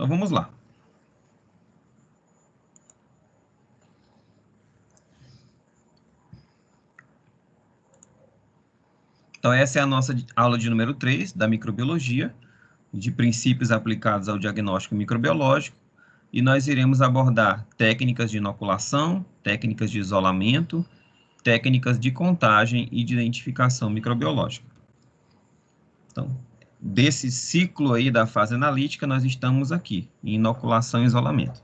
Então, vamos lá. Então, essa é a nossa aula de número 3 da microbiologia, de princípios aplicados ao diagnóstico microbiológico, e nós iremos abordar técnicas de inoculação, técnicas de isolamento, técnicas de contagem e de identificação microbiológica. Então, desse ciclo aí da fase analítica, nós estamos aqui, em inoculação e isolamento.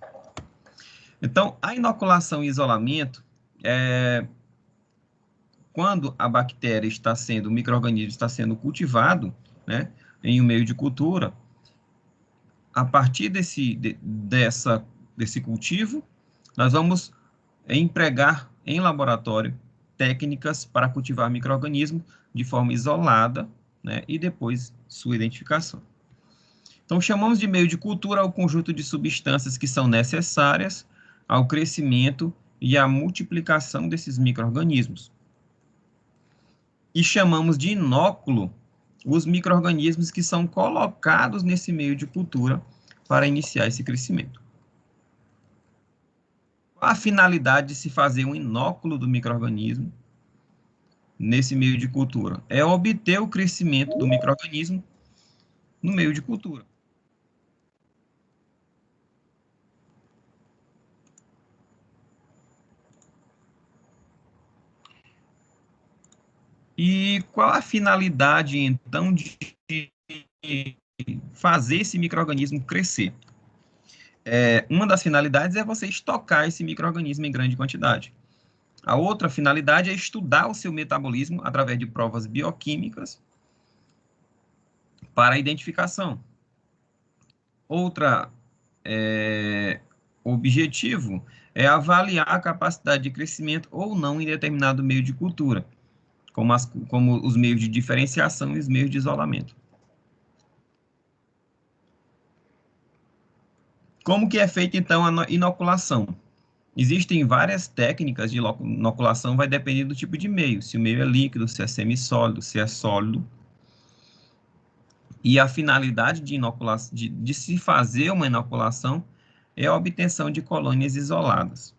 Então, a inoculação e isolamento quando a bactéria está sendo, o micro-organismo está sendo cultivado, né, em um meio de cultura, a partir desse cultivo, nós vamos empregar em laboratório técnicas para cultivar micro-organismos de forma isolada, né, e depois sua identificação. Então, chamamos de meio de cultura o conjunto de substâncias que são necessárias ao crescimento e à multiplicação desses micro-organismos. E chamamos de inóculo os micro-organismos que são colocados nesse meio de cultura para iniciar esse crescimento. Qual a finalidade de se fazer um inóculo do micro-organismo nesse meio de cultura? É obter o crescimento do micro-organismo no meio de cultura. E qual a finalidade, então, de fazer esse micro-organismo crescer? Uma das finalidades é você estocar esse micro-organismo em grande quantidade. A outra finalidade é estudar o seu metabolismo através de provas bioquímicas para a identificação. Outro objetivo é avaliar a capacidade de crescimento ou não em determinado meio de cultura, como os meios de diferenciação e os meios de isolamento. Como que é feita, então, a inoculação? Existem várias técnicas de inoculação, vai depender do tipo de meio, se o meio é líquido, se é semissólido, se é sólido. E a finalidade de inoculação, de se fazer uma inoculação é a obtenção de colônias isoladas.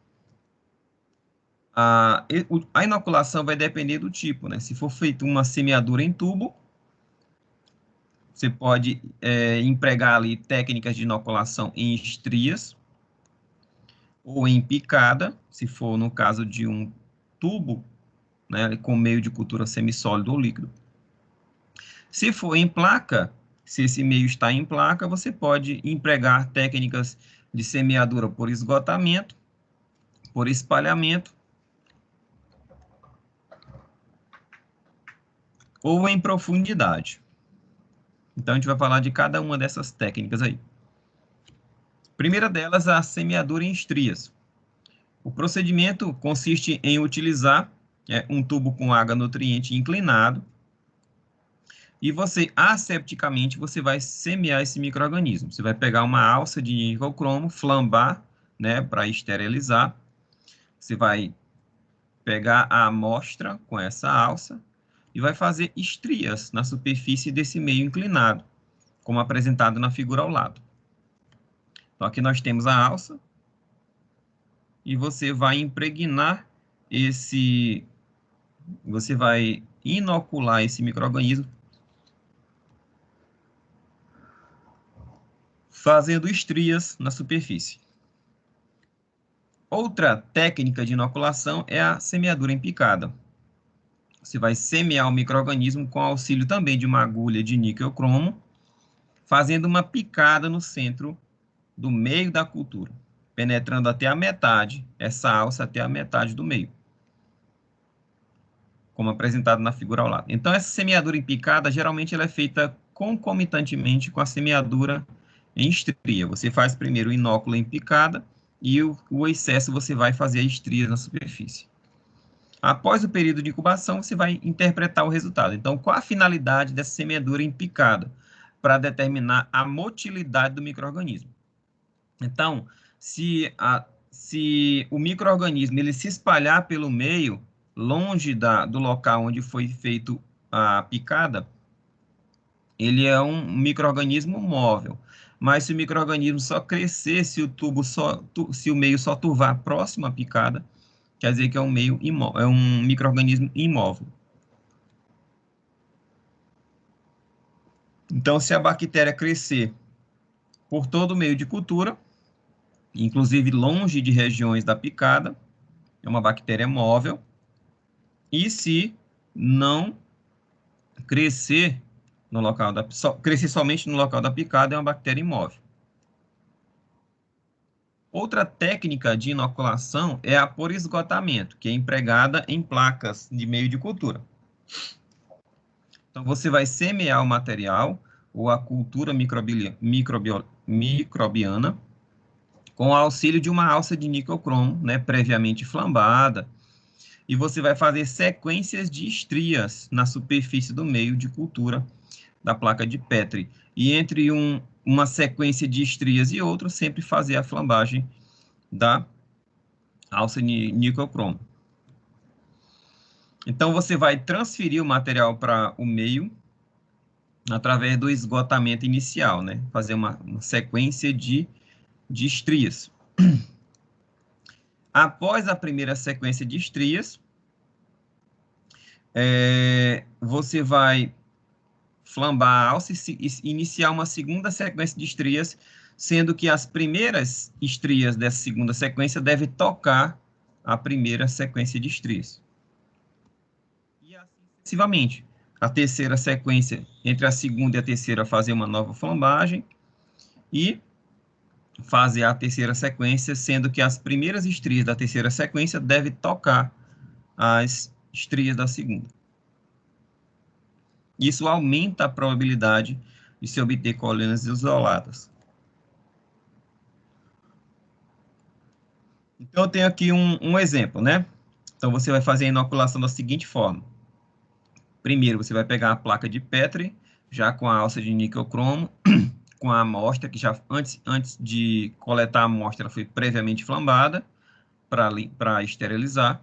A inoculação vai depender do tipo, né? Se for feita uma semeadura em tubo, você pode empregar ali técnicas de inoculação em estrias ou em picada, se for no caso de um tubo, né, com meio de cultura semissólido ou líquido. Se for em placa, se esse meio está em placa, você pode empregar técnicas de semeadura por esgotamento, por espalhamento, ou em profundidade. Então, a gente vai falar de cada uma dessas técnicas aí. Primeira delas, a semeadura em estrias. O procedimento consiste em utilizar um tubo com água nutriente inclinado e você, asepticamente, você vai semear esse micro-organismo. Você vai pegar uma alça de níquel cromo, flambar, né, para esterilizar. Você vai pegar a amostra com essa alça e vai fazer estrias na superfície desse meio inclinado, como apresentado na figura ao lado. Então, aqui nós temos a alça, e você vai impregnar você vai inocular esse micro-organismo, fazendo estrias na superfície. Outra técnica de inoculação é a semeadura em picada. Você vai semear o micro-organismo com auxílio também de uma agulha de níquel cromo, fazendo uma picada no centro do meio da cultura, penetrando até a metade, essa alça até a metade do meio, como apresentado na figura ao lado. Então, essa semeadura em picada, geralmente, ela é feita concomitantemente com a semeadura em estria. Você faz primeiro o inóculo em picada e o excesso você vai fazer a estria na superfície. Após o período de incubação, você vai interpretar o resultado. Então, qual a finalidade dessa semeadura em picada? Para determinar a motilidade do micro-organismo. Então, se o micro-organismo ele se espalhar pelo meio, longe do local onde foi feito a picada, ele é um micro-organismo móvel. mas se o micro-organismo só crescer, se o meio só turvar próximo à picada, quer dizer que é um meio é um micro-organismo imóvel. Então, se a bactéria crescer por todo o meio de cultura, inclusive longe de regiões da picada, é uma bactéria móvel. E se não crescer no local crescer somente no local da picada, é uma bactéria imóvel. Outra técnica de inoculação é a por esgotamento, que é empregada em placas de meio de cultura. Então, você vai semear o material ou a cultura microbiana com o auxílio de uma alça de níquel-cromo, né, previamente flambada, e você vai fazer sequências de estrias na superfície do meio de cultura da placa de Petri. E entre uma sequência de estrias e outra, sempre fazer a flambagem da alça níquel-cromo. Então, você vai transferir o material para o meio através do esgotamento inicial, né? Fazer uma sequência de estrias. Após a primeira sequência de estrias, você vai flambar a alça e iniciar uma segunda sequência de estrias, sendo que as primeiras estrias dessa segunda sequência devem tocar a primeira sequência de estrias. E assim sucessivamente. A terceira sequência, entre a segunda e a terceira, fazer uma nova flambagem e fazer a terceira sequência, sendo que as primeiras estrias da terceira sequência devem tocar as estrias da segunda. Isso aumenta a probabilidade de se obter colônias isoladas. Então, eu tenho aqui um exemplo, né? Então, você vai fazer a inoculação da seguinte forma. Primeiro, você vai pegar a placa de Petri, já com a alça de níquel-cromo, com a amostra, que já antes de coletar a amostra, ela foi previamente flambada para esterilizar.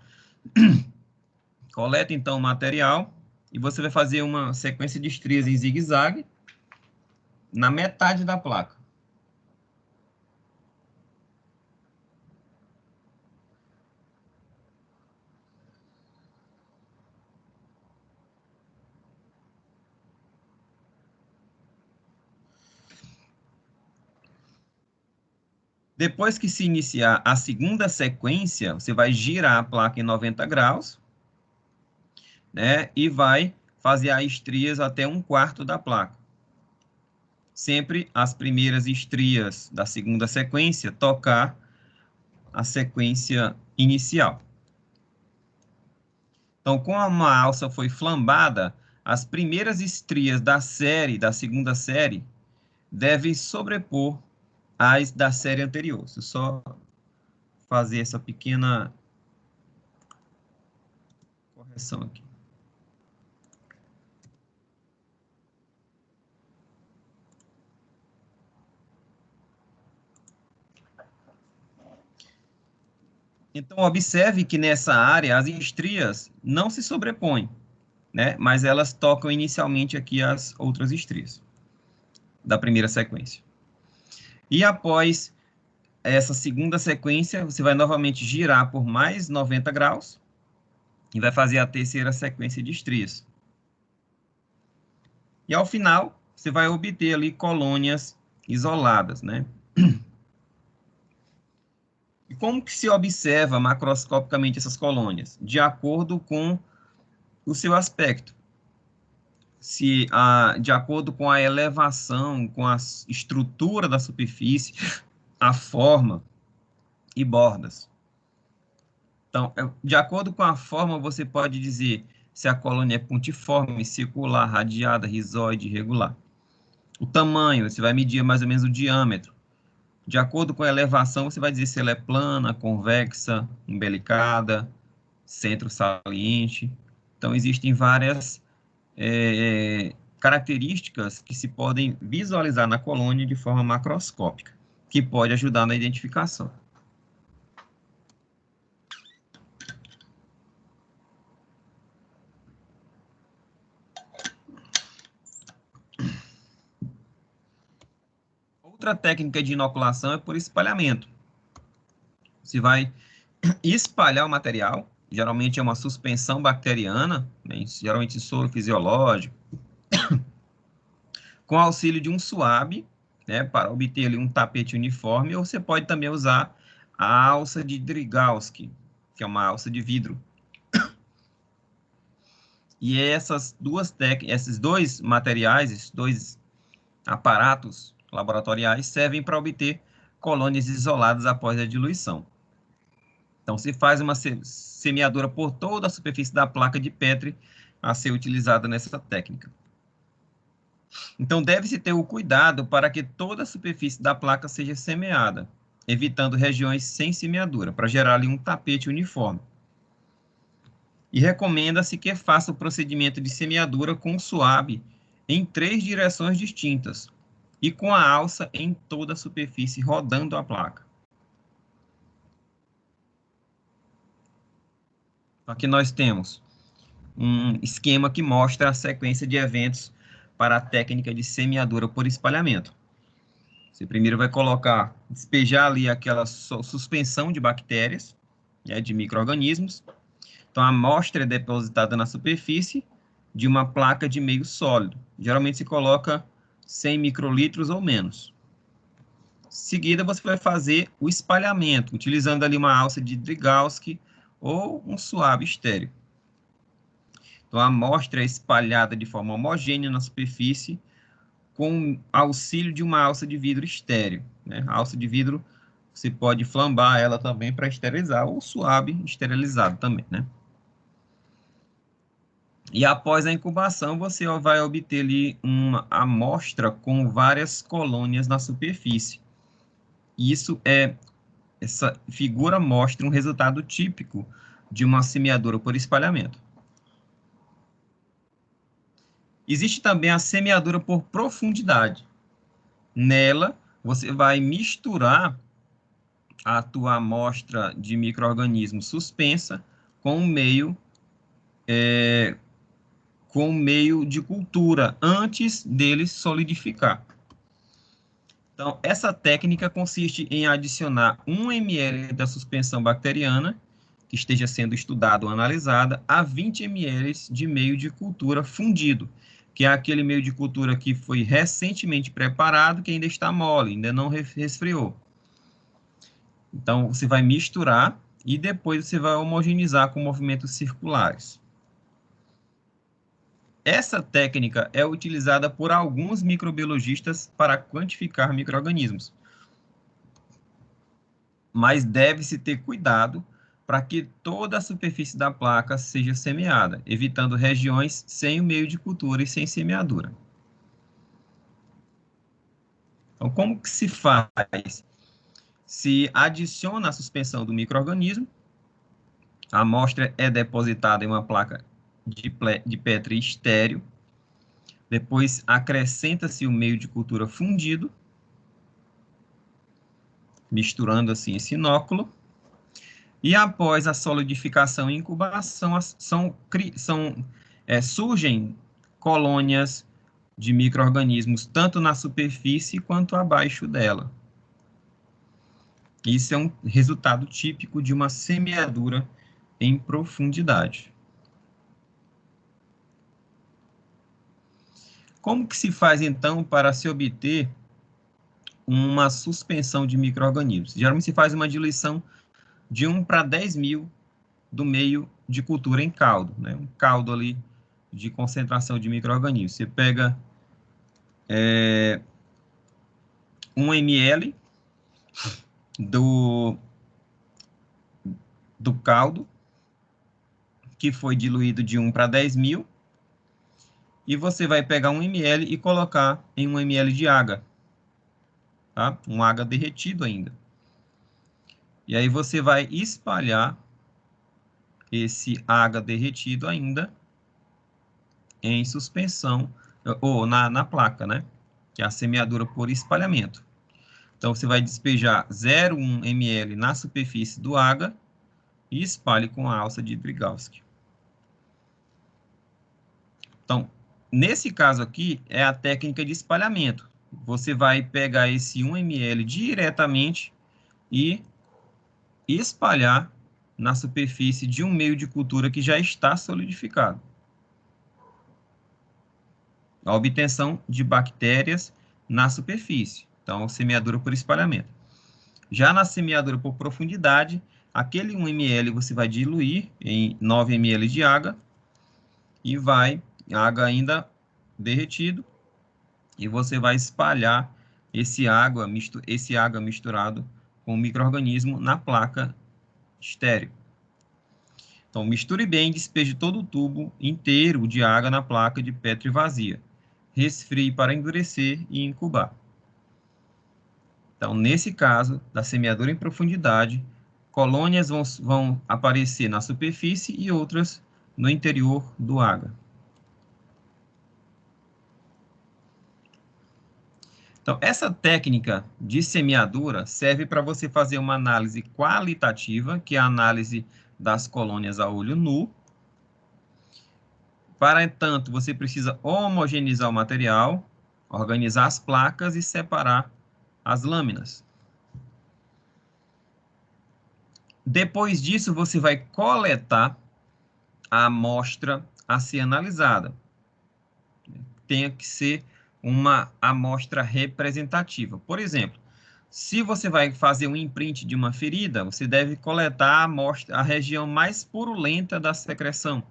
Coleta, então, o material e você vai fazer uma sequência de estrias em zigue-zague na metade da placa. Depois que se iniciar a segunda sequência, você vai girar a placa em 90 graus, né, e vai fazer as estrias até 1/4 da placa. Sempre as primeiras estrias da segunda sequência tocar a sequência inicial. Então, como uma alça foi flambada, as primeiras estrias da segunda série, devem sobrepor as da série anterior. Deixa eu só fazer essa pequena correção aqui. Então, observe que nessa área as estrias não se sobrepõem, né? Mas elas tocam inicialmente aqui as outras estrias da primeira sequência. E após essa segunda sequência, você vai novamente girar por mais 90 graus e vai fazer a terceira sequência de estrias. E ao final, você vai obter ali colônias isoladas, né? E como que se observa macroscopicamente essas colônias? De acordo com o seu aspecto. De acordo com a elevação, com a estrutura da superfície, a forma e bordas. Então, de acordo com a forma, você pode dizer se a colônia é pontiforme, circular, radiada, rizoide, irregular. O tamanho, você vai medir mais ou menos o diâmetro. De acordo com a elevação, você vai dizer se ela é plana, convexa, umbilicada, centro saliente. Então, existem várias características que se podem visualizar na colônia de forma macroscópica, que pode ajudar na identificação. outra técnica de inoculação é por espalhamento. Você vai espalhar o material, geralmente é uma suspensão bacteriana, né, geralmente soro fisiológico, com auxílio de um suave, né, para obter ali um tapete uniforme, ou você pode também usar a alça de Drygalski, que é uma alça de vidro. E esses dois materiais, esses dois aparatos laboratoriais servem para obter colônias isoladas após a diluição. Então, se faz uma semeadura por toda a superfície da placa de Petri a ser utilizada nessa técnica. Então, deve-se ter o cuidado para que toda a superfície da placa seja semeada, evitando regiões sem semeadura, para gerar ali um tapete uniforme. E recomenda-se que faça o procedimento de semeadura com o suave em 3 direções distintas e com a alça em toda a superfície rodando a placa. Aqui nós temos um esquema que mostra a sequência de eventos para a técnica de semeadura por espalhamento. Você primeiro vai despejar ali aquela suspensão de bactérias, né, de micro-organismos. Então, a amostra é depositada na superfície de uma placa de meio sólido. Geralmente se coloca 100 microlitros ou menos. Em seguida, você vai fazer o espalhamento, utilizando ali uma alça de Drygalski ou um suave estéreo. Então, a amostra é espalhada de forma homogênea na superfície com auxílio de uma alça de vidro estéreo, né? A alça de vidro, você pode flambar ela também para esterilizar, ou suave esterilizado também, né? E após a incubação, você vai obter ali uma amostra com várias colônias na superfície. Essa figura mostra um resultado típico de uma semeadura por espalhamento. Existe também a semeadura por profundidade. Nela, você vai misturar a tua amostra de micro-organismos suspensa com o meio de cultura, antes dele solidificar. Então, essa técnica consiste em adicionar 1 ml da suspensão bacteriana, que esteja sendo estudada ou analisada, a 20 ml de meio de cultura fundido, que é aquele meio de cultura que foi recentemente preparado, que ainda está mole, ainda não resfriou. Então, você vai misturar e depois você vai homogeneizar com movimentos circulares. Essa técnica é utilizada por alguns microbiologistas para quantificar micro-organismos. Mas deve-se ter cuidado para que toda a superfície da placa seja semeada, evitando regiões sem o meio de cultura e sem semeadura. Então, como que se faz? Se adiciona a suspensão do micro-organismo, a amostra é depositada em uma placa de Petri estéreo, depois acrescenta-se o meio de cultura fundido, misturando assim esse inóculo, e após a solidificação e incubação, surgem colônias de micro-organismos, tanto na superfície quanto abaixo dela. Isso é um resultado típico de uma semeadura em profundidade. Como que se faz, então, para se obter uma suspensão de micro-organismos? Geralmente se faz uma diluição de 1 para 10 mil do meio de cultura em caldo, né? Um caldo ali de concentração de micro-organismos. Você pega 1 ml do caldo, que foi diluído de 1 para 10 mil, e você vai pegar 1 ml e colocar em 1 ml de água, tá? Um água derretido ainda. E aí você vai espalhar esse água derretido ainda em suspensão, ou na placa, né? Que é a semeadura por espalhamento. Então, você vai despejar 0,1 ml na superfície do água e espalhe com a alça de Drygalski. Então, nesse caso aqui, é a técnica de espalhamento. você vai pegar esse 1 ml diretamente e espalhar na superfície de um meio de cultura que já está solidificado. A obtenção de bactérias na superfície. Então, semeadura por espalhamento. Já na semeadura por profundidade, aquele 1 ml você vai diluir em 9 ml de água e água ainda derretido, e você vai espalhar esse água misturado com o micro-organismo na placa estéreo. Então, misture bem e despeje todo o tubo inteiro de água na placa de Petri vazia. Resfrie para endurecer e incubar. Então, nesse caso, da semeadura em profundidade, colônias vão aparecer na superfície e outras no interior do água. Então, essa técnica de semeadura serve para você fazer uma análise qualitativa, que é a análise das colônias a olho nu. Para tanto, você precisa homogeneizar o material, organizar as placas e separar as lâminas. Depois disso, você vai coletar a amostra a ser analisada. Tem que ser uma amostra representativa. Por exemplo, se você vai fazer um imprint de uma ferida, você deve coletar a amostra, a região mais purulenta da secreção.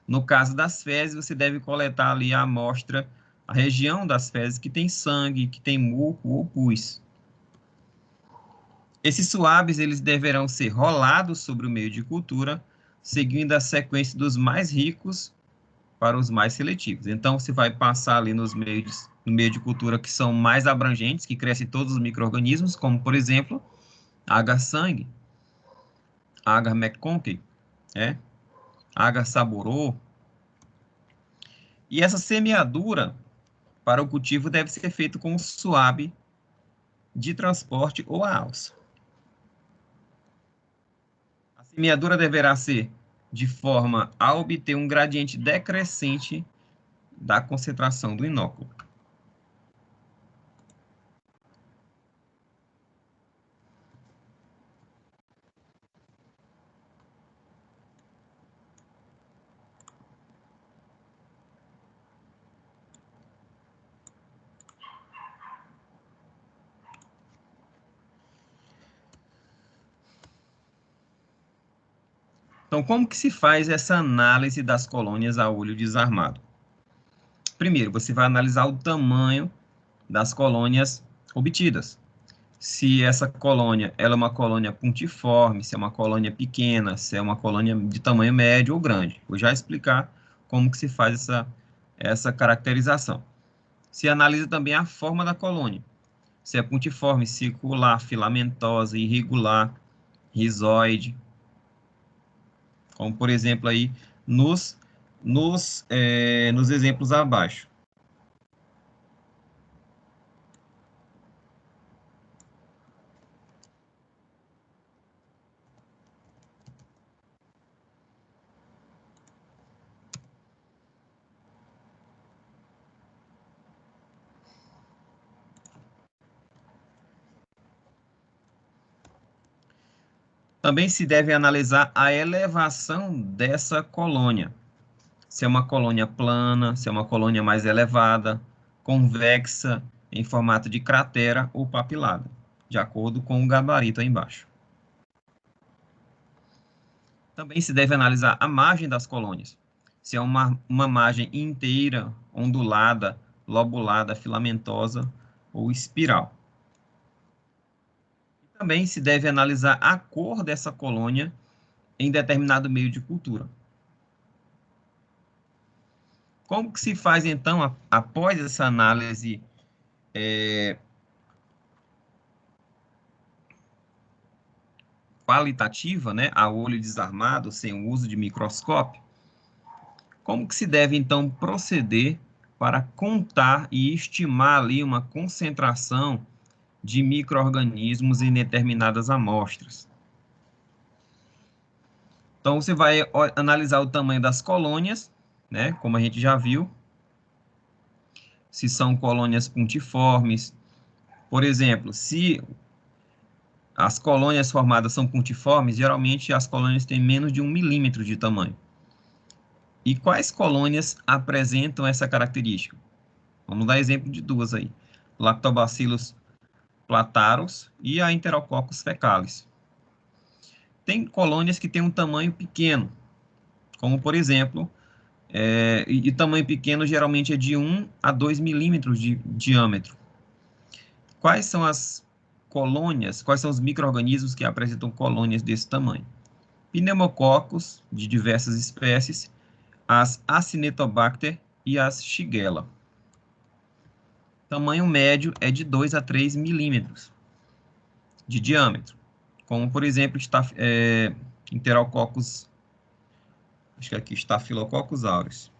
No caso das fezes, você deve coletar ali a amostra, a região das fezes que tem sangue, que tem muco ou pus. Esses suaves, eles deverão ser rolados sobre o meio de cultura, seguindo a sequência dos mais ricos para os mais seletivos. Então, você vai passar ali no meio de cultura que são mais abrangentes, que crescem todos os micro-organismos, como, por exemplo, agar-sangue, agar-McConkey, agar-saborô. E essa semeadura para o cultivo deve ser feita com um suave de transporte ou a alça. A semeadura deverá ser de forma a obter um gradiente decrescente da concentração do inóculo. Então, como que se faz essa análise das colônias a olho desarmado? Primeiro, você vai analisar o tamanho das colônias obtidas. Se essa colônia ela é uma colônia puntiforme, se é uma colônia pequena, se é uma colônia de tamanho médio ou grande. Vou já explicar como que se faz essa caracterização. Se analisa também a forma da colônia. Se é puntiforme, circular, filamentosa, irregular, rizoide. Como, por exemplo, aí nos exemplos abaixo. Também se deve analisar a elevação dessa colônia. Se é uma colônia plana, se é uma colônia mais elevada, convexa, em formato de cratera ou papilada, de acordo com o gabarito aí embaixo. Também se deve analisar a margem das colônias. Se é uma margem inteira, ondulada, lobulada, filamentosa ou espiral. Também se deve analisar a cor dessa colônia em determinado meio de cultura. Como que se faz, então, após essa análise qualitativa, né, a olho desarmado, sem o uso de microscópio? Como que se deve, então, proceder para contar e estimar ali uma concentração de micro-organismos em determinadas amostras? Então, você vai analisar o tamanho das colônias, né, como a gente já viu. se são colônias pontiformes. Por exemplo, se as colônias formadas são pontiformes, geralmente as colônias têm menos de 1 milímetro de tamanho. E quais colônias apresentam essa característica? Vamos dar exemplo de duas aí. Lactobacillus plantarum e a Enterococcus faecalis. Tem colônias que têm um tamanho pequeno, como por exemplo, e tamanho pequeno geralmente é de 1 a 2 milímetros de diâmetro. Quais são as colônias, quais são os micro-organismos que apresentam colônias desse tamanho? Pneumococcus, de diversas espécies, as Acinetobacter e as Shigella. Tamanho médio é de 2 a 3 milímetros de diâmetro, como, por exemplo, Enterococcus, acho que aqui Staphylococcus aureus.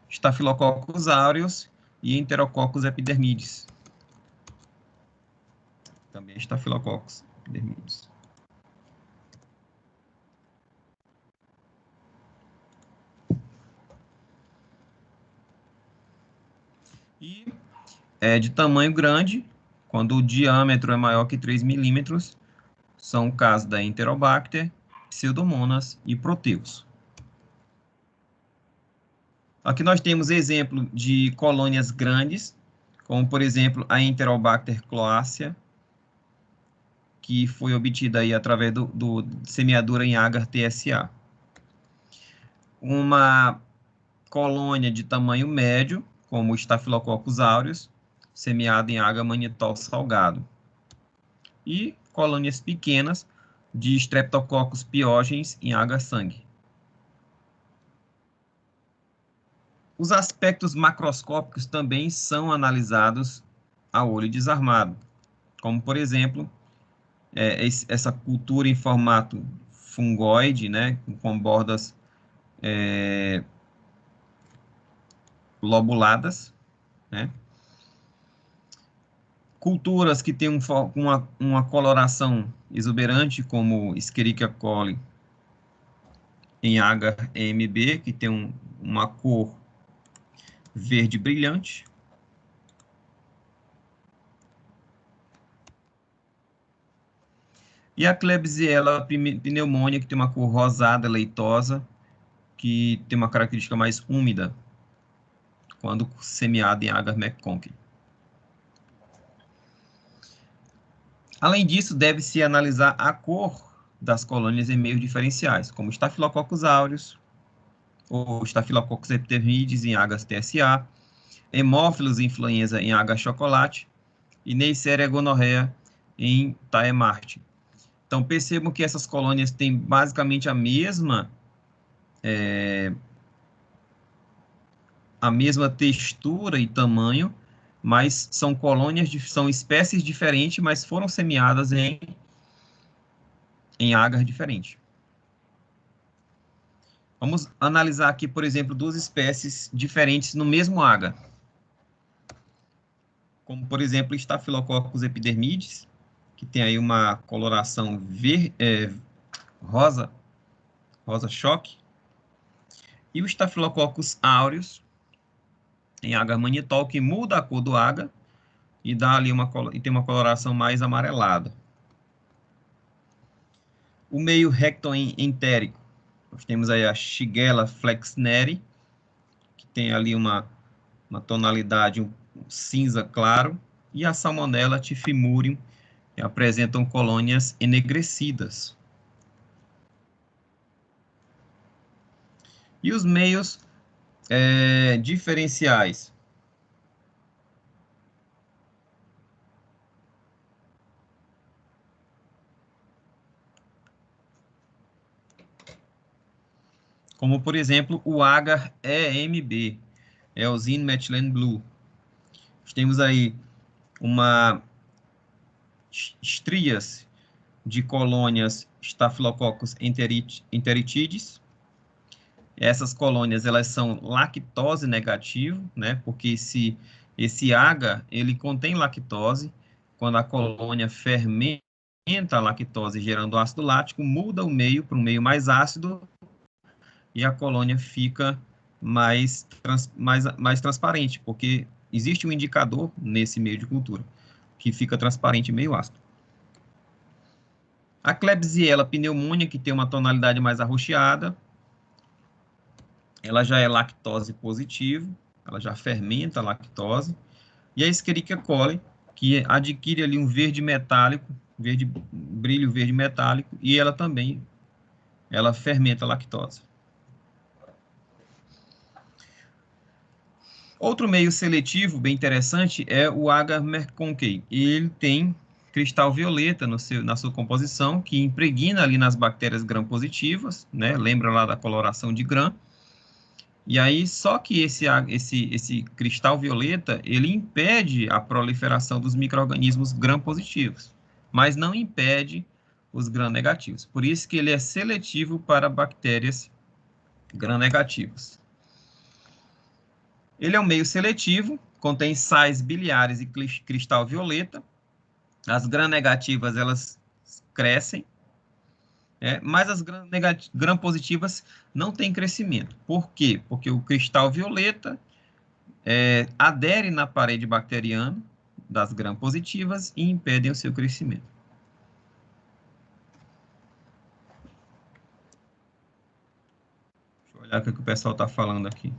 Staphylococcus aureus e Enterococcus epidermidis. Também Staphylococcus epidermidis. E de tamanho grande, quando o diâmetro é maior que 3 milímetros, são o caso da Enterobacter, Pseudomonas e Proteus. Aqui nós temos exemplo de colônias grandes, como por exemplo a Enterobacter cloacea, que foi obtida aí através do semeadura em agar TSA. Uma colônia de tamanho médio, como o Staphylococcus aureus, semeado em agar manitol salgado. E colônias pequenas de Streptococcus pyogenes em agar-sangue. Os aspectos macroscópicos também são analisados a olho desarmado, como, por exemplo, essa cultura em formato fungoide, né, com bordas lobuladas, né? Culturas que têm uma coloração exuberante, como Escherichia coli em agar EMB, que tem uma cor verde brilhante. E a Klebsiella pneumonia, que tem uma cor rosada, leitosa, que tem uma característica mais úmida, quando semeada em agar McConkie. Além disso, deve-se analisar a cor das colônias em meios diferenciais, como Staphylococcus aureus, ou Staphylococcus epidermidis em agas TSA, Haemophilus influenza em agar chocolate e Neisseria gonorrhea em Taemarte. Então, percebam que essas colônias têm basicamente a mesma textura e tamanho, mas são colônias, são espécies diferentes, mas foram semeadas em agar diferente. Vamos analisar aqui, por exemplo, duas espécies diferentes no mesmo agar. Como, por exemplo, Staphylococcus epidermidis, que tem aí uma coloração rosa choque, e o Staphylococcus aureus, em agar manitol, que muda a cor do agar e dá ali e tem uma coloração mais amarelada. O meio rectoentérico, nós temos aí a Shigella flexneri, que tem ali uma tonalidade um cinza claro, e a Salmonella typhimurium, que apresentam colônias enegrecidas. E os meios diferenciais. Como, por exemplo, o agar EMB, Eosine Methylene Blue. Nós temos aí estrias de colônias Staphylococcus enteritidis. Essas colônias, elas são lactose negativo, né? Porque esse agar, ele contém lactose. Quando a colônia fermenta a lactose gerando ácido lático, muda o meio para um meio mais ácido e a colônia fica mais transparente, porque existe um indicador nesse meio de cultura, que fica transparente e meio ácido. A Klebsiella pneumoniae, que tem uma tonalidade mais arroxeada, ela já é lactose positivo, ela já fermenta a lactose. E a Escherichia coli, que adquire ali um verde metálico, brilho verde metálico, e ela também, ela fermenta a lactose. Outro meio seletivo bem interessante é o agar merconkey. Ele tem cristal violeta na sua composição, que impregna ali nas bactérias gram-positivas, né? Lembra lá da coloração de gram. E aí, só que esse cristal violeta, ele impede a proliferação dos micro-organismos gram-positivos, mas não impede os gram-negativos. Por isso que ele é seletivo para bactérias gram-negativas. Ele é um meio seletivo, contém sais biliares e cristal violeta. As gram-negativas, elas crescem, mas as gram-positivas não têm crescimento. Por quê? Porque o cristal violeta adere na parede bacteriana das gram-positivas e impedem o seu crescimento. Deixa eu olhar o que o pessoal está falando aqui.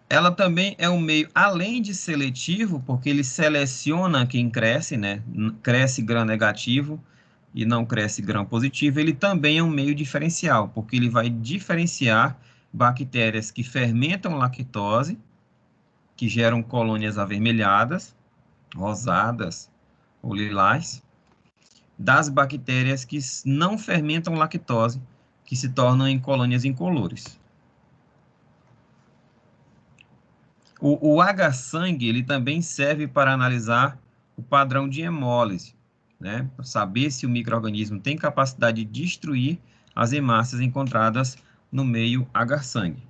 Ela também é um meio, além de seletivo, porque ele seleciona quem cresce, né? Cresce gram-negativo e não cresce gram-positivo. Ele também é um meio diferencial, porque ele vai diferenciar bactérias que fermentam lactose, que geram colônias avermelhadas, rosadas ou lilás, das bactérias que não fermentam lactose, que se tornam em colônias incolores. O H-sangue, ele também serve para analisar o padrão de hemólise, né? Para saber se o micro-organismo tem capacidade de destruir as hemácias encontradas no meio H-sangue.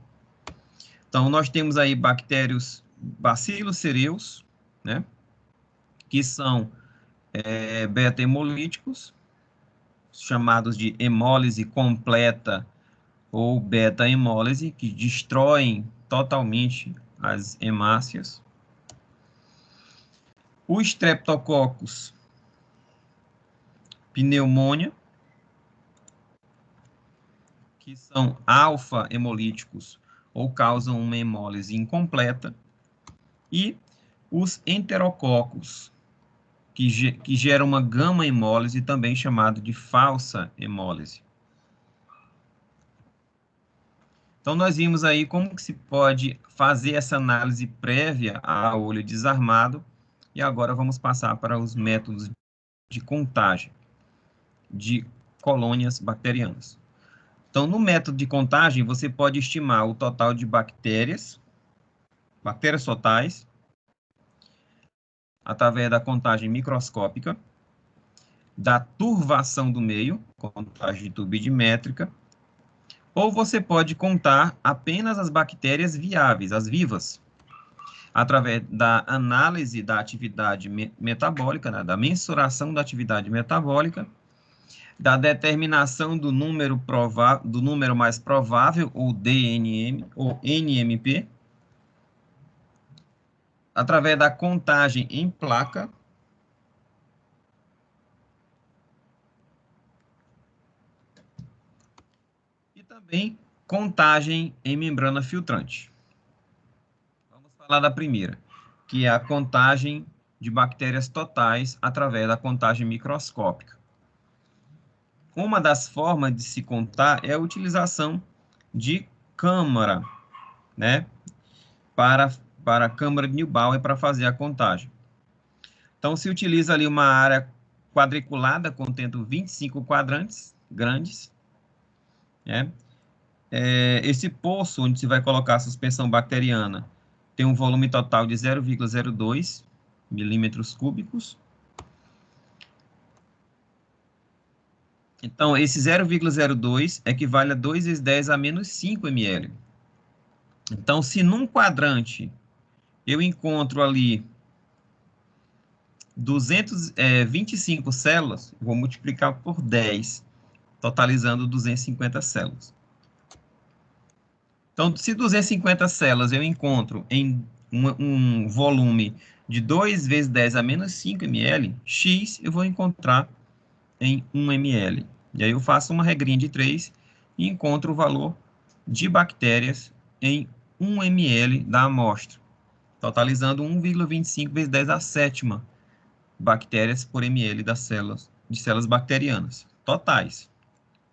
Então, nós temos aí bactérios Bacillus cereus, né? Que são beta-hemolíticos, chamados de hemólise completa ou beta-hemólise, que destroem totalmente as hemácias. O Streptococcus pneumonia, que são alfa-hemolíticos ou causam uma hemólise incompleta. E os enterococos, que geram uma gama-hemólise, também chamado de falsa hemólise. Então, nós vimos aí como que se pode fazer essa análise prévia a olho desarmado, e agora vamos passar para os métodos de contagem de colônias bacterianas. Então, no método de contagem, você pode estimar o total de bactérias totais, através da contagem microscópica, da turvação do meio, contagem turbidimétrica, ou você pode contar apenas as bactérias viáveis, as vivas, através da análise da atividade metabólica, né, da mensuração da atividade metabólica, da determinação do número mais provável, ou DNM, ou NMP, através da contagem em placa, e também contagem em membrana filtrante. Vamos falar da primeira, que é a contagem de bactérias totais através da contagem microscópica. Uma das formas de se contar é a utilização de câmara, né, para a câmara de Neubauer para fazer a contagem. Então, se utiliza ali uma área quadriculada contendo 25 quadrantes grandes, né, esse poço onde se vai colocar a suspensão bacteriana tem um volume total de 0,02 milímetros cúbicos. Então, esse 0,02 equivale a 2 vezes 10 a menos 5 ml. Então, se num quadrante eu encontro ali 225 células, eu vou multiplicar por 10, totalizando 250 células. Então, se 250 células eu encontro em um volume de 2 vezes 10 a menos 5 ml, X eu vou encontrar em 1 ml. E aí eu faço uma regrinha de 3 e encontro o valor de bactérias em 1 ml da amostra, totalizando 1,25 vezes 10 a sétima bactérias por ml das células, de células bacterianas, totais,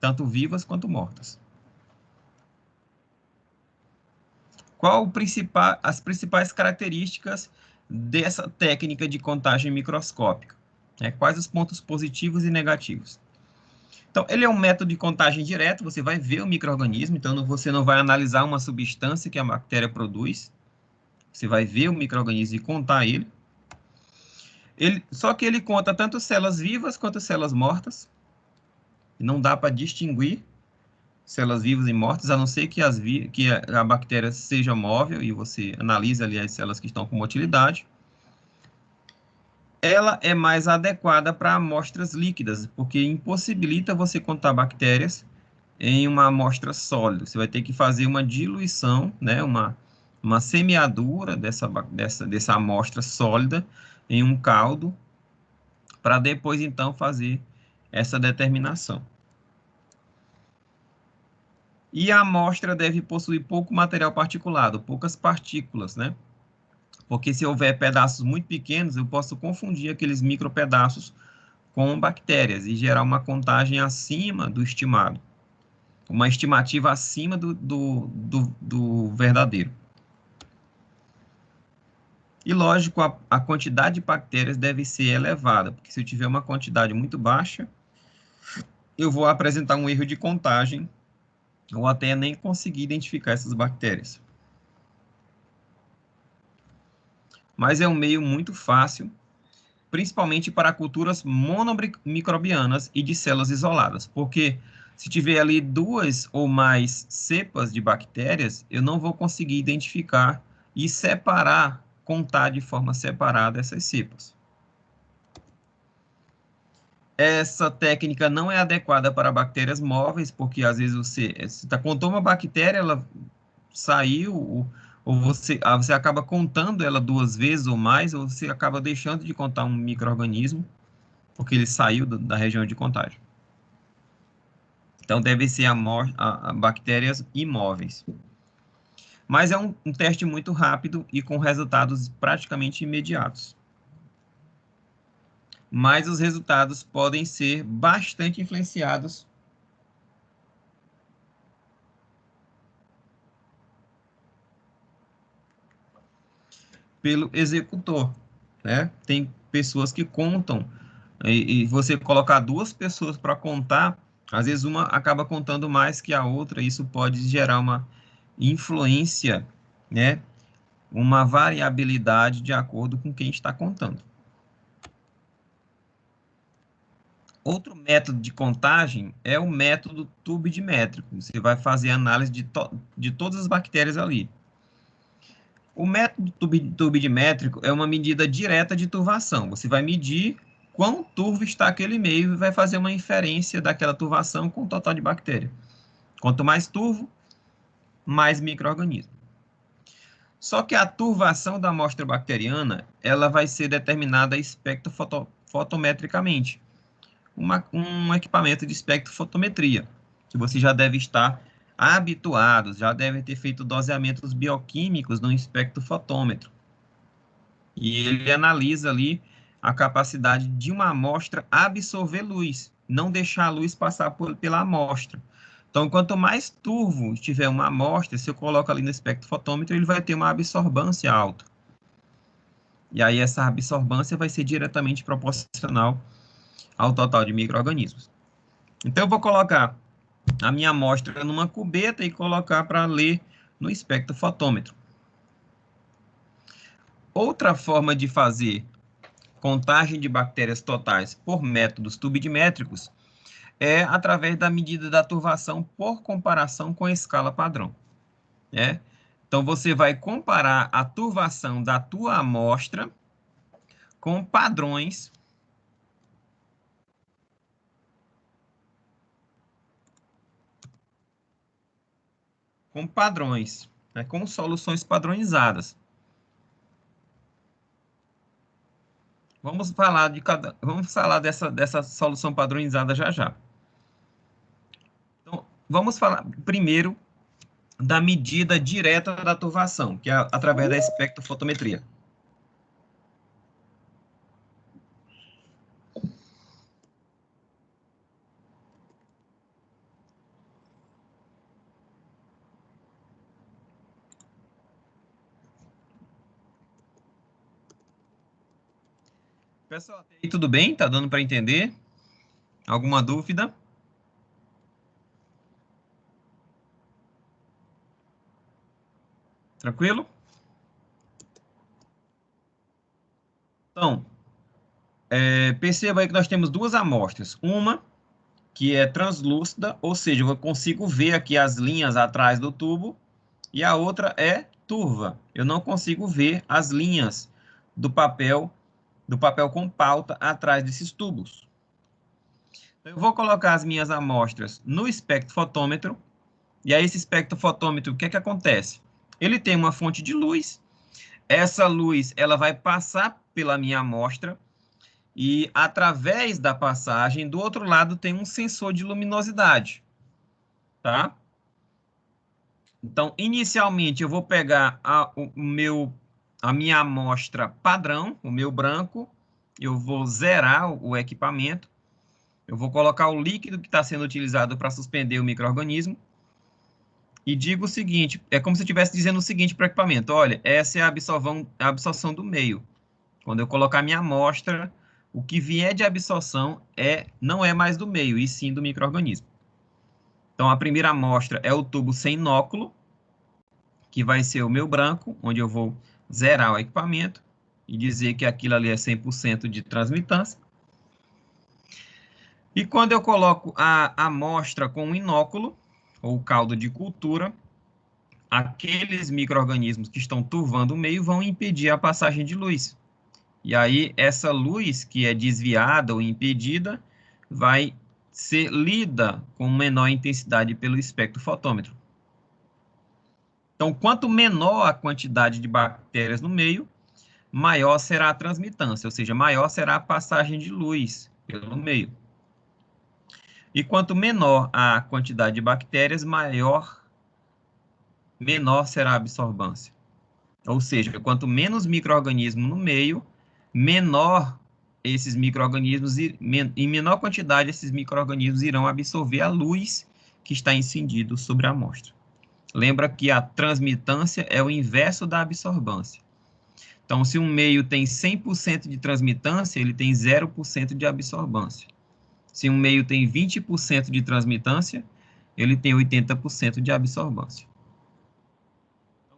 tanto vivas quanto mortas. As principais características dessa técnica de contagem microscópica? Quais os pontos positivos e negativos? Então, ele é um método de contagem direto, você vai ver o micro-organismo, então você não vai analisar uma substância que a bactéria produz, você vai ver o micro-organismo e contar ele. Só que ele conta tanto células vivas quanto células mortas, não dá para distinguir células vivas e mortas, a não ser que a bactéria seja móvel e você analisa ali as células que estão com motilidade. Ela é mais adequada para amostras líquidas, porque impossibilita você contar bactérias em uma amostra sólida. Você vai ter que fazer uma diluição, né, uma semeadura dessa amostra sólida em um caldo, para depois, então, fazer essa determinação. E a amostra deve possuir pouco material particulado, poucas partículas, né? Porque se houver pedaços muito pequenos, eu posso confundir aqueles micropedaços com bactérias e gerar uma contagem acima do estimado, uma estimativa acima do verdadeiro. E, lógico, a quantidade de bactérias deve ser elevada, porque se eu tiver uma quantidade muito baixa, eu vou apresentar um erro de contagem ou até nem conseguir identificar essas bactérias. Mas é um meio muito fácil, principalmente para culturas monomicrobianas e de células isoladas, porque se tiver ali 2 ou mais cepas de bactérias, eu não vou conseguir identificar e separar, contar de forma separada essas cepas. Essa técnica não é adequada para bactérias móveis, porque às vezes você contou uma bactéria, ela saiu, ou você acaba contando ela 2 vezes ou mais, ou você acaba deixando de contar um micro-organismo, porque ele saiu da região de contágio. Então, deve ser a bactérias imóveis. Mas é um teste muito rápido e com resultados praticamente imediatos. Mas os resultados podem ser bastante influenciados pelo executor, né? Tem pessoas que contam, e você colocar 2 pessoas para contar, às vezes uma acaba contando mais que a outra, isso pode gerar uma influência, né? Uma variabilidade de acordo com quem está contando. Outro método de contagem é o método turbidimétrico. Você vai fazer análise de todas as bactérias ali. O método turbidimétrico é uma medida direta de turvação. Você vai medir quão turvo está aquele meio e vai fazer uma inferência daquela turvação com o total de bactéria. Quanto mais turvo, mais micro-organismo. Só que a turvação da amostra bacteriana, ela vai ser determinada espectrofotometricamente. Um equipamento de espectrofotometria, que você já deve estar habituados, já deve ter feito doseamentos bioquímicos no espectrofotômetro. E ele analisa ali a capacidade de uma amostra absorver luz, não deixar a luz passar pela amostra. Então, quanto mais turvo tiver uma amostra, se eu coloco ali no espectrofotômetro, ele vai ter uma absorbância alta. E aí essa absorbância vai ser diretamente proporcional ao total de micro-organismos. Então, eu vou colocar a minha amostra numa cubeta e colocar para ler no espectrofotômetro. Outra forma de fazer contagem de bactérias totais por métodos turbidimétricos é através da medida da turvação por comparação com a escala padrão, né? Então, você vai comparar a turvação da tua amostra com padrões né, com soluções padronizadas. Vamos falar dessa solução padronizada já já. Então, vamos falar primeiro da medida direta da turvação, que é através da espectrofotometria. Pessoal, até aí tudo bem? Tá dando para entender? Alguma dúvida? Tranquilo? Então, perceba aí que nós temos duas amostras. Uma que é translúcida, ou seja, eu consigo ver aqui as linhas atrás do tubo, e a outra é turva. Eu não consigo ver as linhas do papel com pauta atrás desses tubos. Eu vou colocar as minhas amostras no espectrofotômetro, e aí esse espectrofotômetro, o que é que acontece? Ele tem uma fonte de luz, essa luz ela vai passar pela minha amostra, e através da passagem, do outro lado tem um sensor de luminosidade, tá? Então, inicialmente, eu vou pegar a minha amostra padrão, o meu branco, eu vou zerar o equipamento, eu vou colocar o líquido que está sendo utilizado para suspender o micro-organismo, e digo o seguinte, é como se eu estivesse dizendo o seguinte para o equipamento, olha, essa é a absorção do meio. Quando eu colocar minha amostra, o que vier de absorção não é mais do meio, e sim do micro-organismo. Então, a primeira amostra é o tubo sem inóculo, que vai ser o meu branco, onde eu vou zerar o equipamento e dizer que aquilo ali é 100% de transmitância. E quando eu coloco a amostra com o inóculo, ou caldo de cultura, aqueles micro-organismos que estão turvando o meio vão impedir a passagem de luz. E aí, essa luz que é desviada ou impedida vai ser lida com menor intensidade pelo espectrofotômetro. Então, quanto menor a quantidade de bactérias no meio, maior será a transmitância, ou seja, maior será a passagem de luz pelo meio. E quanto menor a quantidade de bactérias, menor será a absorvância. Ou seja, quanto menos micro-organismo no meio, menor esses micro-organismos, em menor quantidade, esses micro-organismos irão absorver a luz que está incidindo sobre a amostra. Lembra que a transmitância é o inverso da absorvância. Então, se um meio tem 100% de transmitância, ele tem 0% de absorvância. Se um meio tem 20% de transmitância, ele tem 80% de absorvância.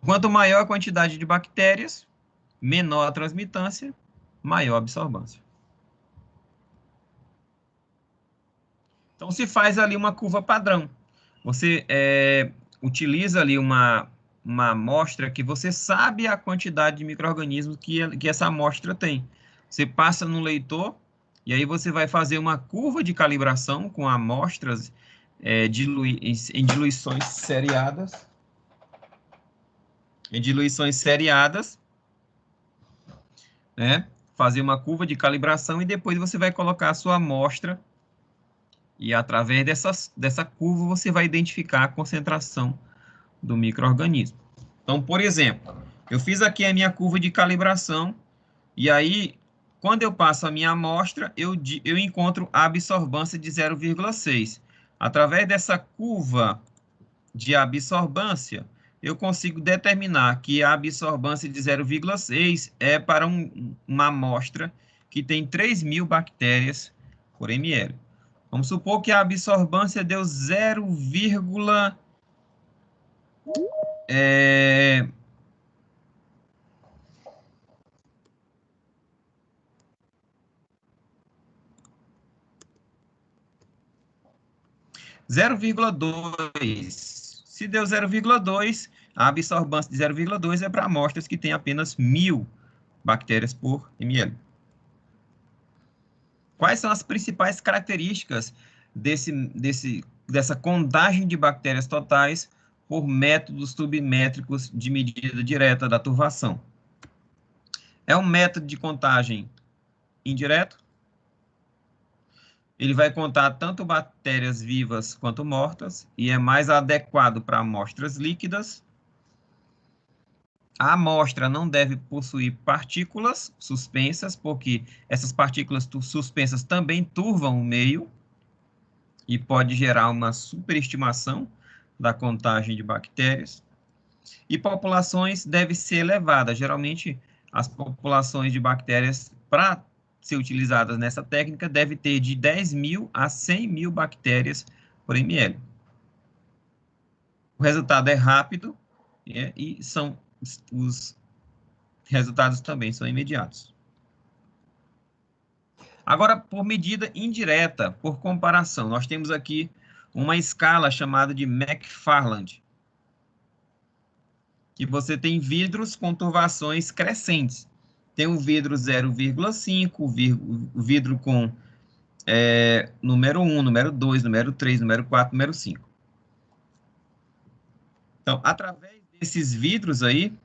Quanto maior a quantidade de bactérias, menor a transmitância, maior a absorvância. Então, se faz ali uma curva padrão. Você utiliza ali uma amostra que você sabe a quantidade de micro-organismos que essa amostra tem. Você passa no leitor e aí você vai fazer uma curva de calibração com amostras em diluições seriadas. Em diluições seriadas, né? Fazer uma curva de calibração e depois você vai colocar a sua amostra e através dessa curva você vai identificar a concentração do micro-organismo. Então, por exemplo, eu fiz aqui a minha curva de calibração e aí, quando eu passo a minha amostra, eu encontro a absorvância de 0,6. Através dessa curva de absorvância, eu consigo determinar que a absorvância de 0,6 é para uma amostra que tem 3.000 bactérias por ml. Vamos supor que a absorvância deu 0,2. Se deu 0,2, a absorvância de 0,2 é para amostras que têm apenas 1.000 bactérias por ml. Quais são as principais características dessa contagem de bactérias totais por métodos submétricos de medida direta da turvação? É um método de contagem indireto. Ele vai contar tanto bactérias vivas quanto mortas e é mais adequado para amostras líquidas. A amostra não deve possuir partículas suspensas, porque essas partículas suspensas também turvam o meio e pode gerar uma superestimação da contagem de bactérias. E populações devem ser elevadas. Geralmente, as populações de bactérias, para ser utilizadas nessa técnica, deve ter de 10.000 a 100.000 bactérias por ml. O resultado é rápido, e os resultados também são imediatos. Agora, por medida indireta, por comparação, nós temos aqui uma escala chamada de McFarland, que você tem vidros com turvações crescentes. Tem o vidro 0,5, o vidro com número 1, número 2, número 3, número 4, número 5. Então, através desses vidros aí,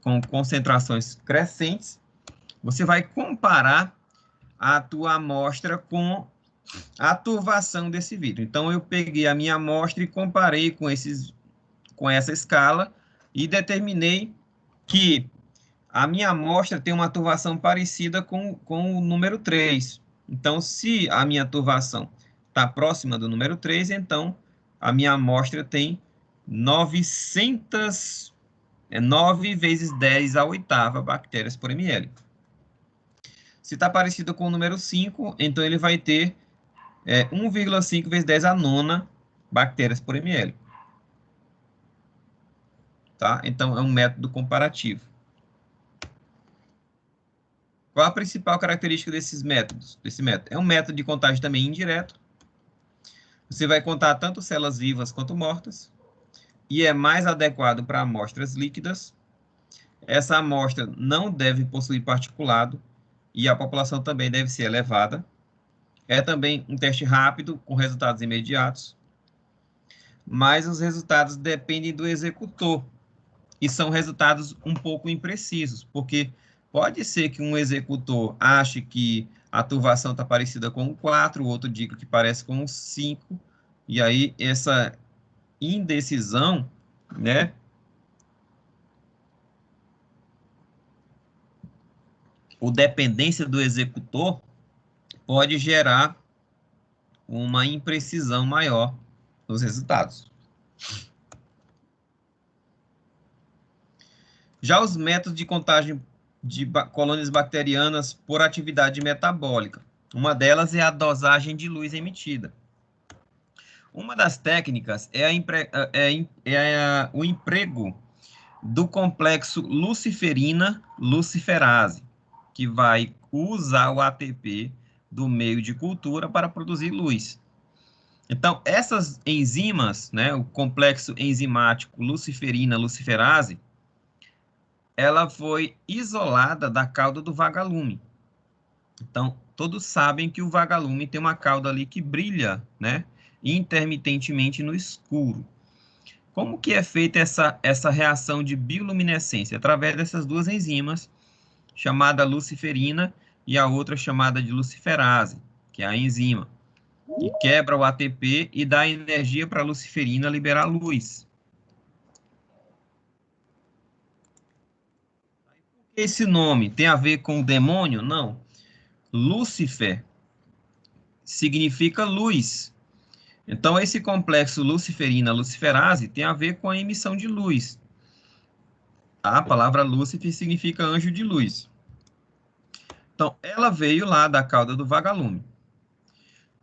com concentrações crescentes, você vai comparar a tua amostra com a turvação desse vidro. Então, eu peguei a minha amostra e comparei com essa escala e determinei que a minha amostra tem uma turvação parecida com o número 3. Então, se a minha turvação está próxima do número 3, então a minha amostra tem 9 vezes 10 à oitava bactérias por ml. Se está parecido com o número 5, então ele vai ter 1,5 vezes 10 à nona bactérias por ml. Tá? Então, é um método comparativo. Qual a principal característica desses métodos? Desse método? É um método de contagem também indireto. Você vai contar tanto células vivas quanto mortas. E é mais adequado para amostras líquidas. Essa amostra não deve possuir particulado. E a população também deve ser elevada. É também um teste rápido, com resultados imediatos. Mas os resultados dependem do executor. E são resultados um pouco imprecisos, porque pode ser que um executor ache que a turvação está parecida com o 4, o outro diga que parece com o 5, e aí essa indecisão, né, ou dependência do executor, pode gerar uma imprecisão maior nos resultados. Já os métodos de contagem de colônias bacterianas por atividade metabólica. Uma delas é a dosagem de luz emitida. Uma das técnicas é o emprego do complexo luciferina-luciferase, que vai usar o ATP do meio de cultura para produzir luz. Então, essas enzimas, né, o complexo enzimático luciferina-luciferase, ela foi isolada da cauda do vagalume. Então, todos sabem que o vagalume tem uma cauda ali que brilha, né, intermitentemente no escuro. Como que é feita essa reação de bioluminescência? Através dessas duas enzimas, chamada luciferina e a outra chamada de luciferase, que é a enzima, que quebra o ATP e dá energia para a luciferina liberar luz. Esse nome tem a ver com o demônio? Não. Lúcifer significa luz. Então, esse complexo luciferina-luciferase tem a ver com a emissão de luz. A palavra Lúcifer significa anjo de luz. Então, ela veio lá da cauda do vagalume.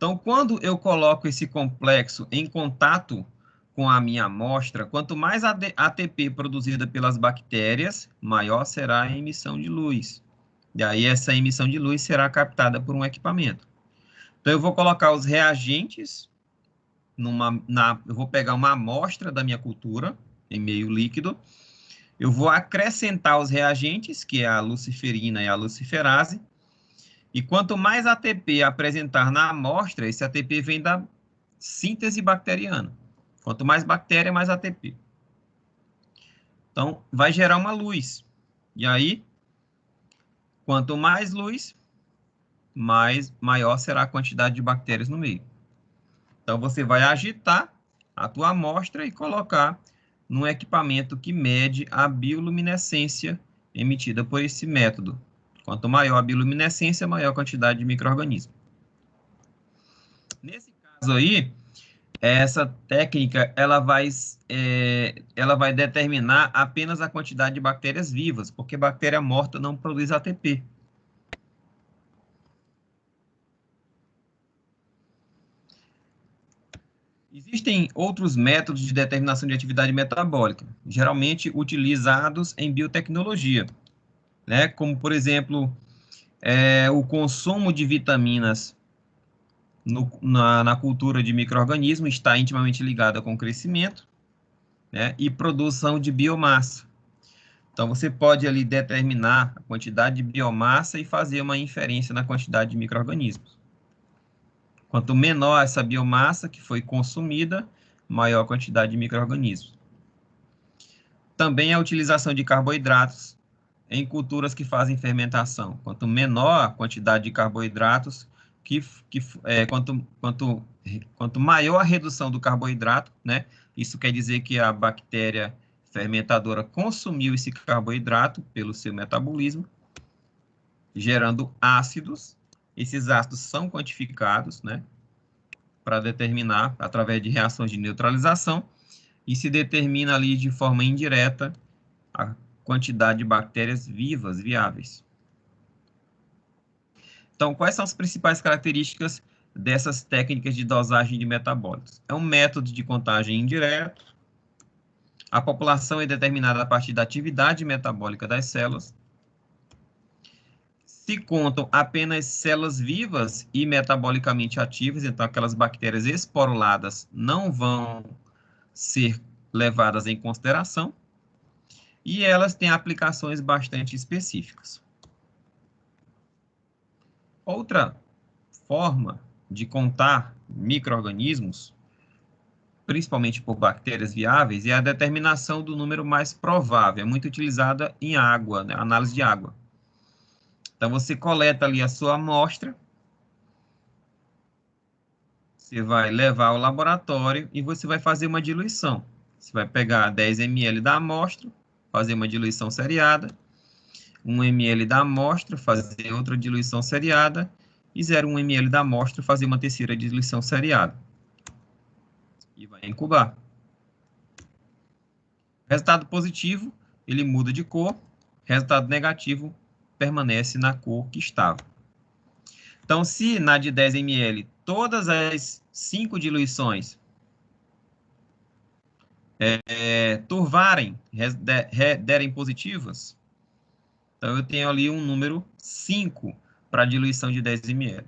Então, quando eu coloco esse complexo em contato com a minha amostra, quanto mais ATP produzida pelas bactérias, maior será a emissão de luz. E aí, essa emissão de luz será captada por um equipamento. Então, eu vou colocar os reagentes, eu vou pegar uma amostra da minha cultura, em meio líquido, eu vou acrescentar os reagentes, que é a luciferina e a luciferase, e quanto mais ATP apresentar na amostra, esse ATP vem da síntese bacteriana. Quanto mais bactéria, mais ATP. Então, vai gerar uma luz. E aí, quanto mais luz, maior será a quantidade de bactérias no meio. Então, você vai agitar a tua amostra e colocar num equipamento que mede a bioluminescência emitida por esse método. Quanto maior a bioluminescência, maior a quantidade de micro-organismos. Nesse caso aí, essa técnica ela vai determinar apenas a quantidade de bactérias vivas, porque bactéria morta não produz ATP. Existem outros métodos de determinação de atividade metabólica, geralmente utilizados em biotecnologia, né? Como, por exemplo, o consumo de vitaminas na cultura de micro-organismos está intimamente ligado com o crescimento, né? E produção de biomassa. Então, você pode ali determinar a quantidade de biomassa e fazer uma inferência na quantidade de micro-organismos. Quanto menor essa biomassa que foi consumida, maior a quantidade de micro-organismos. Também a utilização de carboidratos em culturas que fazem fermentação. Quanto menor a quantidade de carboidratos, quanto maior a redução do carboidrato, né? Isso quer dizer que a bactéria fermentadora consumiu esse carboidrato pelo seu metabolismo, gerando ácidos. Esses ácidos são quantificados, né, para determinar, através de reações de neutralização, e se determina ali de forma indireta a quantidade de bactérias vivas, viáveis. Então, quais são as principais características dessas técnicas de dosagem de metabólitos? É um método de contagem indireto. A população é determinada a partir da atividade metabólica das células. Se contam apenas células vivas e metabolicamente ativas, então aquelas bactérias esporuladas não vão ser levadas em consideração. E elas têm aplicações bastante específicas. Outra forma de contar micro-organismos, principalmente por bactérias viáveis, é a determinação do número mais provável. É muito utilizada em água, né? Análise de água. Então, você coleta ali a sua amostra, você vai levar ao laboratório e você vai fazer uma diluição. Você vai pegar 10 ml da amostra, fazer uma diluição seriada, 1 ml da amostra, fazer outra diluição seriada, e 0,1 ml da amostra, fazer uma terceira diluição seriada. E vai incubar. Resultado positivo, ele muda de cor. Resultado negativo, permanece na cor que estava. Então, se na de 10 ml, todas as 5 diluições turvarem, derem positivas, então eu tenho ali um número 5 para a diluição de 10 ml.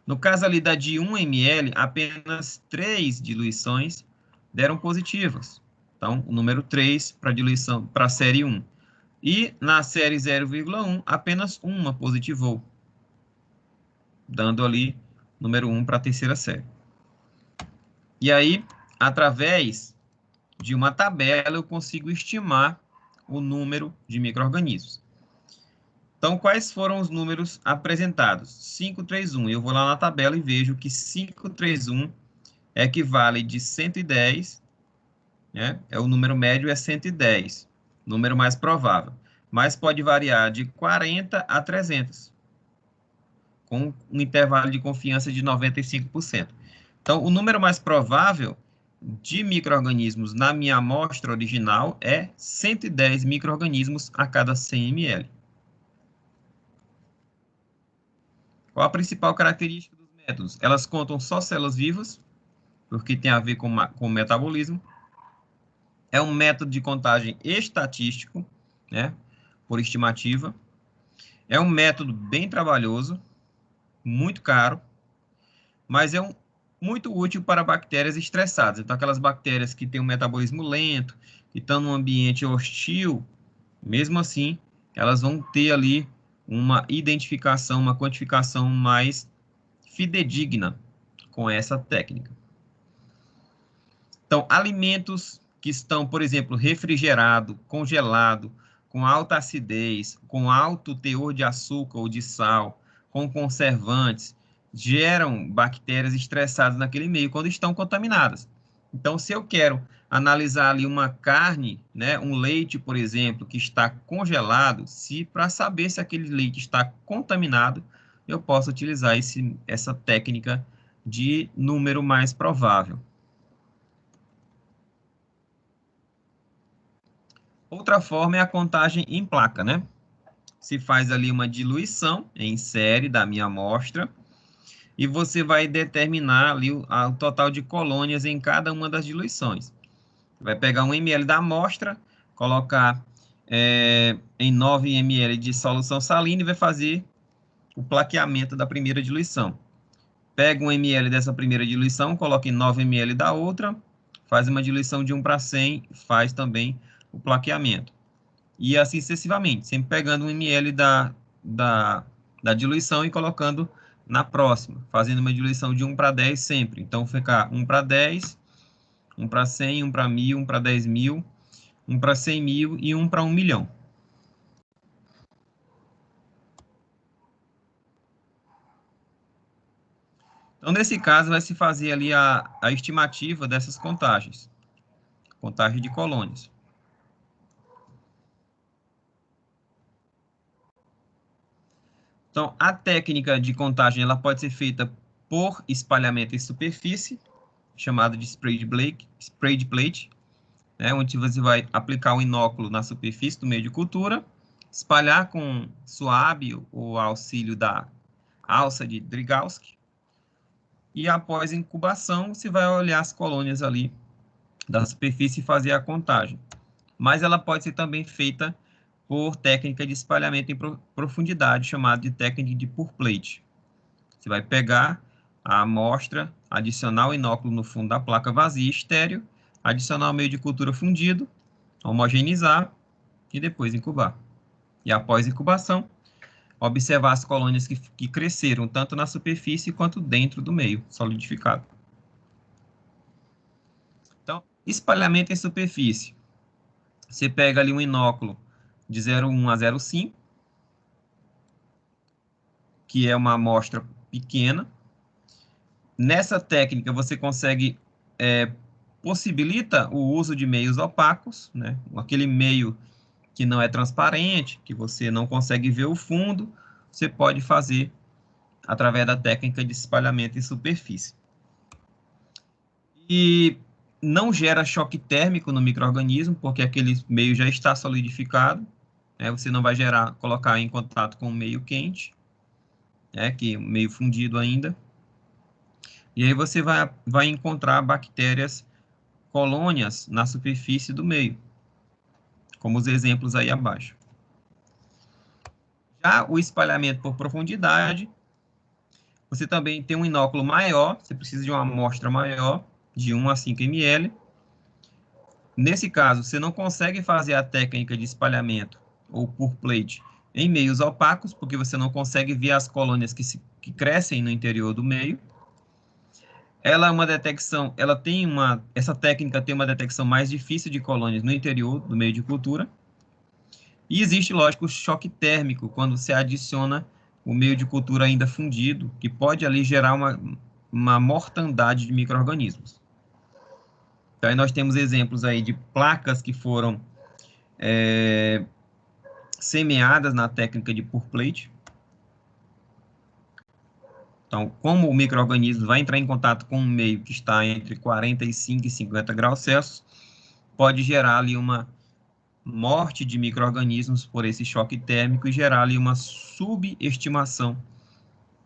No caso ali da de 1 ml, apenas 3 diluições deram positivas. Então, o número 3 para diluição para a série 1. E na série 0,1, apenas uma positivou, dando ali número 1 para a terceira série. E aí, através de uma tabela, eu consigo estimar o número de micro-organismos. Então, quais foram os números apresentados? 531. Eu vou lá na tabela e vejo que 531 equivale de 110, né? O número médio é 110, número mais provável. Mas pode variar de 40 a 300, com um intervalo de confiança de 95%. Então, o número mais provável de micro-organismos na minha amostra original é 110 micro-organismos a cada 100 ml. Qual a principal característica dos métodos, elas contam só células vivas, porque tem a ver com o metabolismo. É um método de contagem estatístico, né, por estimativa. É um método bem trabalhoso, muito caro, mas é muito útil para bactérias estressadas. Então, aquelas bactérias que têm um metabolismo lento, que estão num ambiente hostil, mesmo assim, elas vão ter ali uma identificação, uma quantificação mais fidedigna com essa técnica. Então, alimentos que estão, por exemplo, refrigerado, congelado, com alta acidez, com alto teor de açúcar ou de sal, com conservantes, geram bactérias estressadas naquele meio quando estão contaminadas. Então, se eu quero analisar ali uma carne, né, um leite, por exemplo, que está congelado, se para saber se aquele leite está contaminado, eu posso utilizar essa técnica de número mais provável. Outra forma é a contagem em placa, né? Se faz ali uma diluição em série da minha amostra e você vai determinar ali o total de colônias em cada uma das diluições. Vai pegar 1 ml da amostra, colocar em 9 ml de solução salina e vai fazer o plaqueamento da primeira diluição. Pega 1 ml dessa primeira diluição, coloca em 9 ml da outra, faz uma diluição de 1 para 100, faz também o plaqueamento. E assim sucessivamente, sempre pegando 1 ml da diluição e colocando na próxima, fazendo uma diluição de 1 para 10 sempre. Então, ficar 1 para 10, 1 para 100, 1 para 1000, 1 para 10.000, 1 para 100.000 e 1 para 1 milhão. Então, nesse caso, vai se fazer ali a estimativa dessas contagens. Contagem de colônias. Então, a técnica de contagem ela pode ser feita por espalhamento em superfície, chamado de spray de plate, né, onde você vai aplicar o inóculo na superfície do meio de cultura, espalhar com suave o auxílio da alça de Drygalski, e após incubação, você vai olhar as colônias ali da superfície e fazer a contagem. Mas ela pode ser também feita por técnica de espalhamento em profundidade, chamada de técnica de pour plate. Você vai pegar a amostra, adicionar o inóculo no fundo da placa vazia estéreo, adicionar o meio de cultura fundido, homogeneizar e depois incubar. E após incubação, observar as colônias que cresceram tanto na superfície quanto dentro do meio solidificado. Então, espalhamento em superfície. Você pega ali um inóculo de 0,1 a 0,5, que é uma amostra pequena. Nessa técnica, você consegue, possibilita o uso de meios opacos, né? Aquele meio que não é transparente, que você não consegue ver o fundo, você pode fazer através da técnica de espalhamento em superfície. E não gera choque térmico no micro-organismo, porque aquele meio já está solidificado, né? Você não vai colocar em contato com o meio quente, né? Que é meio fundido ainda. E aí você vai encontrar bactérias, colônias na superfície do meio, como os exemplos aí abaixo. Já o espalhamento por profundidade, você também tem um inóculo maior, você precisa de uma amostra maior, de 1 a 5 ml. Nesse caso, você não consegue fazer a técnica de espalhamento ou pour plate em meios opacos, porque você não consegue ver as colônias que crescem no interior do meio. Ela é uma detecção, essa técnica tem uma detecção mais difícil de colônias no interior do meio de cultura. E existe, lógico, o choque térmico, quando você adiciona o meio de cultura ainda fundido, que pode ali gerar uma mortandade de micro-organismos. Então, aí nós temos exemplos aí de placas que foram semeadas na técnica de pour plate. Então, como o micro-organismo vai entrar em contato com um meio que está entre 45 e 50 graus Celsius, pode gerar ali uma morte de micro-organismos por esse choque térmico e gerar ali uma subestimação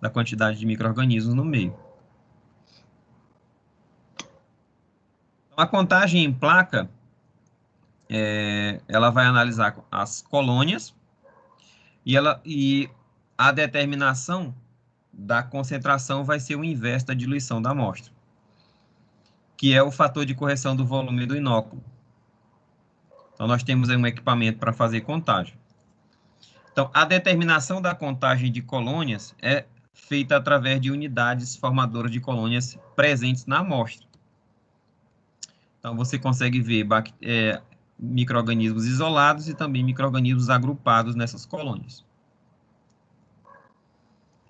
da quantidade de micro-organismos no meio. Então, a contagem em placa, ela vai analisar as colônias e a determinação da concentração vai ser o inverso da diluição da amostra, que é o fator de correção do volume do inóculo. Então, nós temos aí um equipamento para fazer contagem. Então, a determinação da contagem de colônias é feita através de unidades formadoras de colônias presentes na amostra. Então, você consegue ver micro-organismos isolados e também micro-organismos agrupados nessas colônias.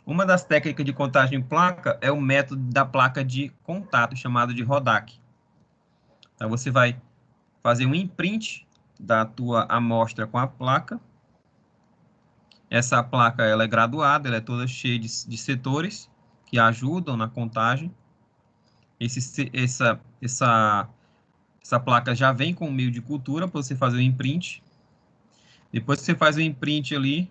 Uma das técnicas de contagem em placa é o método da placa de contato, chamado de Rodak. Então, você vai fazer um imprint da tua amostra com a placa. Essa placa ela é graduada, ela é toda cheia de setores que ajudam na contagem. Essa placa já vem com o meio de cultura para você fazer o imprint. Depois que você faz o imprint ali,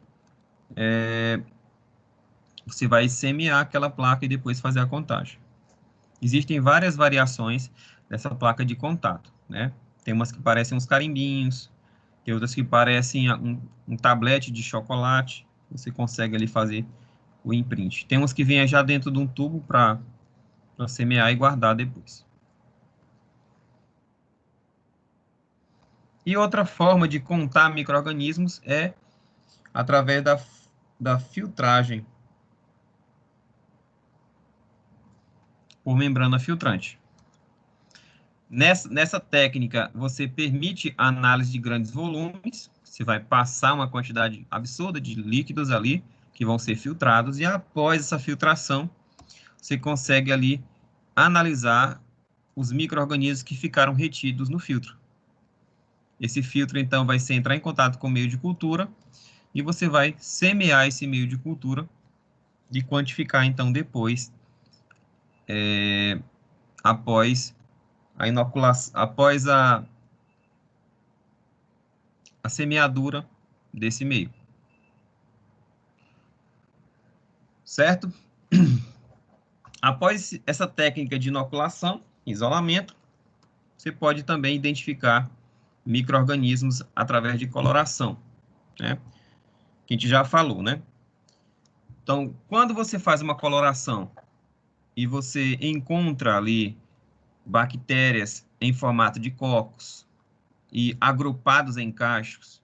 você vai semear aquela placa e depois fazer a contagem. Existem várias variações dessa placa de contato, né? Tem umas que parecem uns carimbinhos, tem outras que parecem um tablete de chocolate. Você consegue ali fazer o imprint. Tem umas que vêm já dentro de um tubo para semear e guardar depois. E outra forma de contar micro-organismos é através da filtragem por membrana filtrante. Nessa técnica, você permite a análise de grandes volumes, você vai passar uma quantidade absurda de líquidos ali, que vão ser filtrados, e após essa filtração, você consegue ali analisar os micro-organismos que ficaram retidos no filtro. Esse filtro, então, vai entrar em contato com o meio de cultura, e você vai semear esse meio de cultura e quantificar, então, depois, após a inoculação, após a semeadura desse meio. Certo? Após essa técnica de inoculação, isolamento, você pode também identificar micro-organismos através de coloração, né? Que a gente já falou, né? Então, quando você faz uma coloração e você encontra ali bactérias em formato de cocos e agrupados em cachos,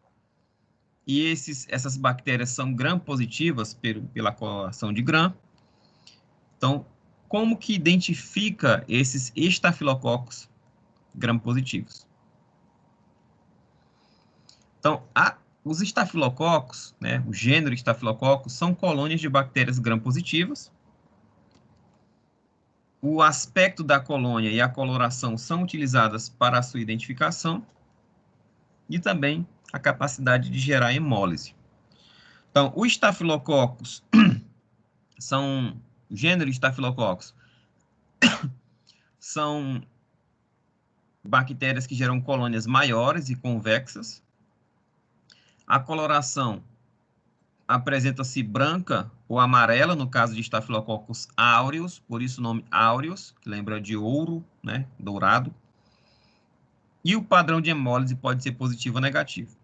e essas bactérias são gram-positivas pela coloração de gram, então, como que identifica esses estafilococos gram-positivos? Então, os estafilococos, né, o gênero estafilococos, são colônias de bactérias gram-positivas. O aspecto da colônia e a coloração são utilizadas para a sua identificação e também a capacidade de gerar hemólise. Então, os estafilococos são, o gênero estafilococos, são bactérias que geram colônias maiores e convexas. A coloração apresenta-se branca ou amarela, no caso de Staphylococcus aureus, por isso o nome aureus, que lembra de ouro, né, dourado. E o padrão de hemólise pode ser positivo ou negativo.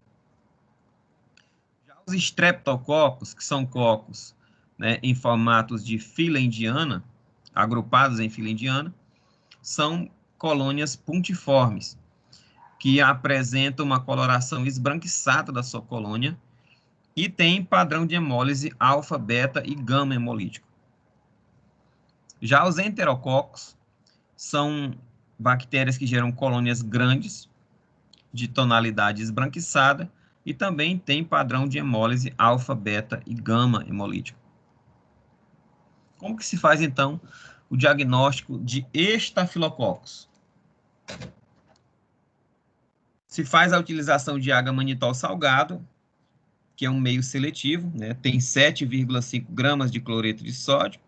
Já os Streptococcus, que são cocos, né, em formatos de fila indiana, agrupados em fila indiana, são colônias puntiformes, que apresentam uma coloração esbranquiçada da sua colônia e tem padrão de hemólise alfa, beta e gama hemolítico. Já os enterococos são bactérias que geram colônias grandes, de tonalidade esbranquiçada, e também tem padrão de hemólise alfa, beta e gama hemolítico. Como que se faz, então, o diagnóstico de estafilococos? Se faz a utilização de agamanitol salgado, que é um meio seletivo, né? Tem 7,5 gramas de cloreto de sódio,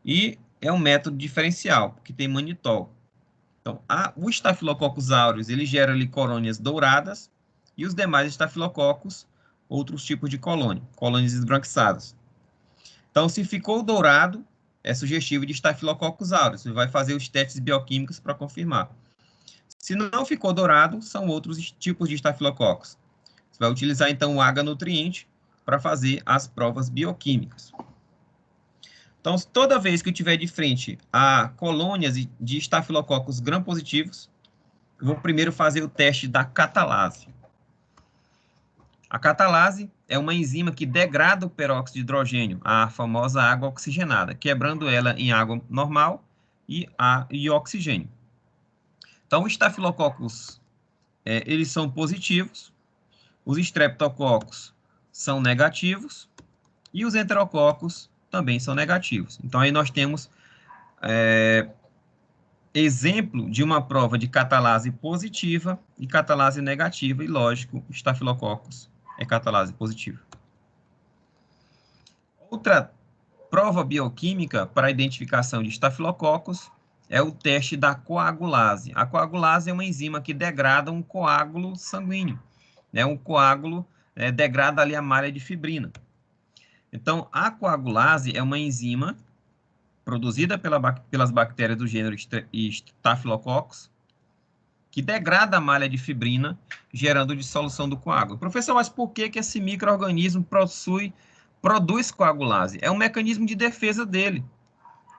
e é um método diferencial, porque tem manitol. Então, o Staphylococcus aureus, ele gera ali colônias douradas, e os demais estafilococos, outros tipos de colônia, colônias esbranquiçadas. Então, se ficou dourado, é sugestivo de Staphylococcus aureus. Você vai fazer os testes bioquímicos para confirmar. Se não ficou dourado, são outros tipos de Staphylococcus. Você vai utilizar, então, o H-nutriente para fazer as provas bioquímicas. Então, toda vez que eu tiver de frente a colônias de Staphylococcus gram-positivos, eu vou primeiro fazer o teste da catalase. A catalase é uma enzima que degrada o peróxido de hidrogênio, a famosa água oxigenada, quebrando ela em água normal e oxigênio. Então, os Staphylococcus, eles são positivos, os Streptococcus são negativos e os Enterococos também são negativos. Então, aí nós temos exemplo de uma prova de catalase positiva e catalase negativa, e lógico, Staphylococcus é catalase positiva. Outra prova bioquímica para a identificação de Staphylococcus é o teste da coagulase. A coagulase é uma enzima que degrada um coágulo sanguíneo. Um coágulo degrada ali a malha de fibrina. Então, a coagulase é uma enzima produzida pelas bactérias do gênero Staphylococcus, que degrada a malha de fibrina, gerando dissolução do coágulo. Professor, mas por que esse micro-organismo produz coagulase? É um mecanismo de defesa dele,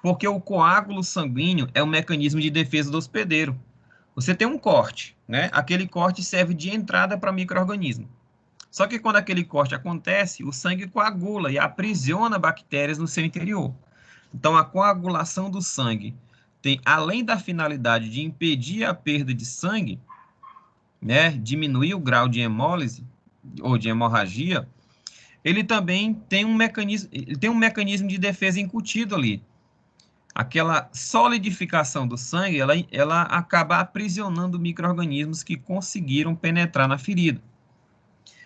porque o coágulo sanguíneo é um mecanismo de defesa do hospedeiro. Você tem um corte, né? Aquele corte serve de entrada para micro-organismo. Só que quando aquele corte acontece, o sangue coagula e aprisiona bactérias no seu interior. Então, a coagulação do sangue tem, além da finalidade de impedir a perda de sangue, né, diminuir o grau de hemólise ou de hemorragia, ele também tem um mecanismo de defesa incutido ali. Aquela solidificação do sangue, ela acaba aprisionando micro-organismos que conseguiram penetrar na ferida.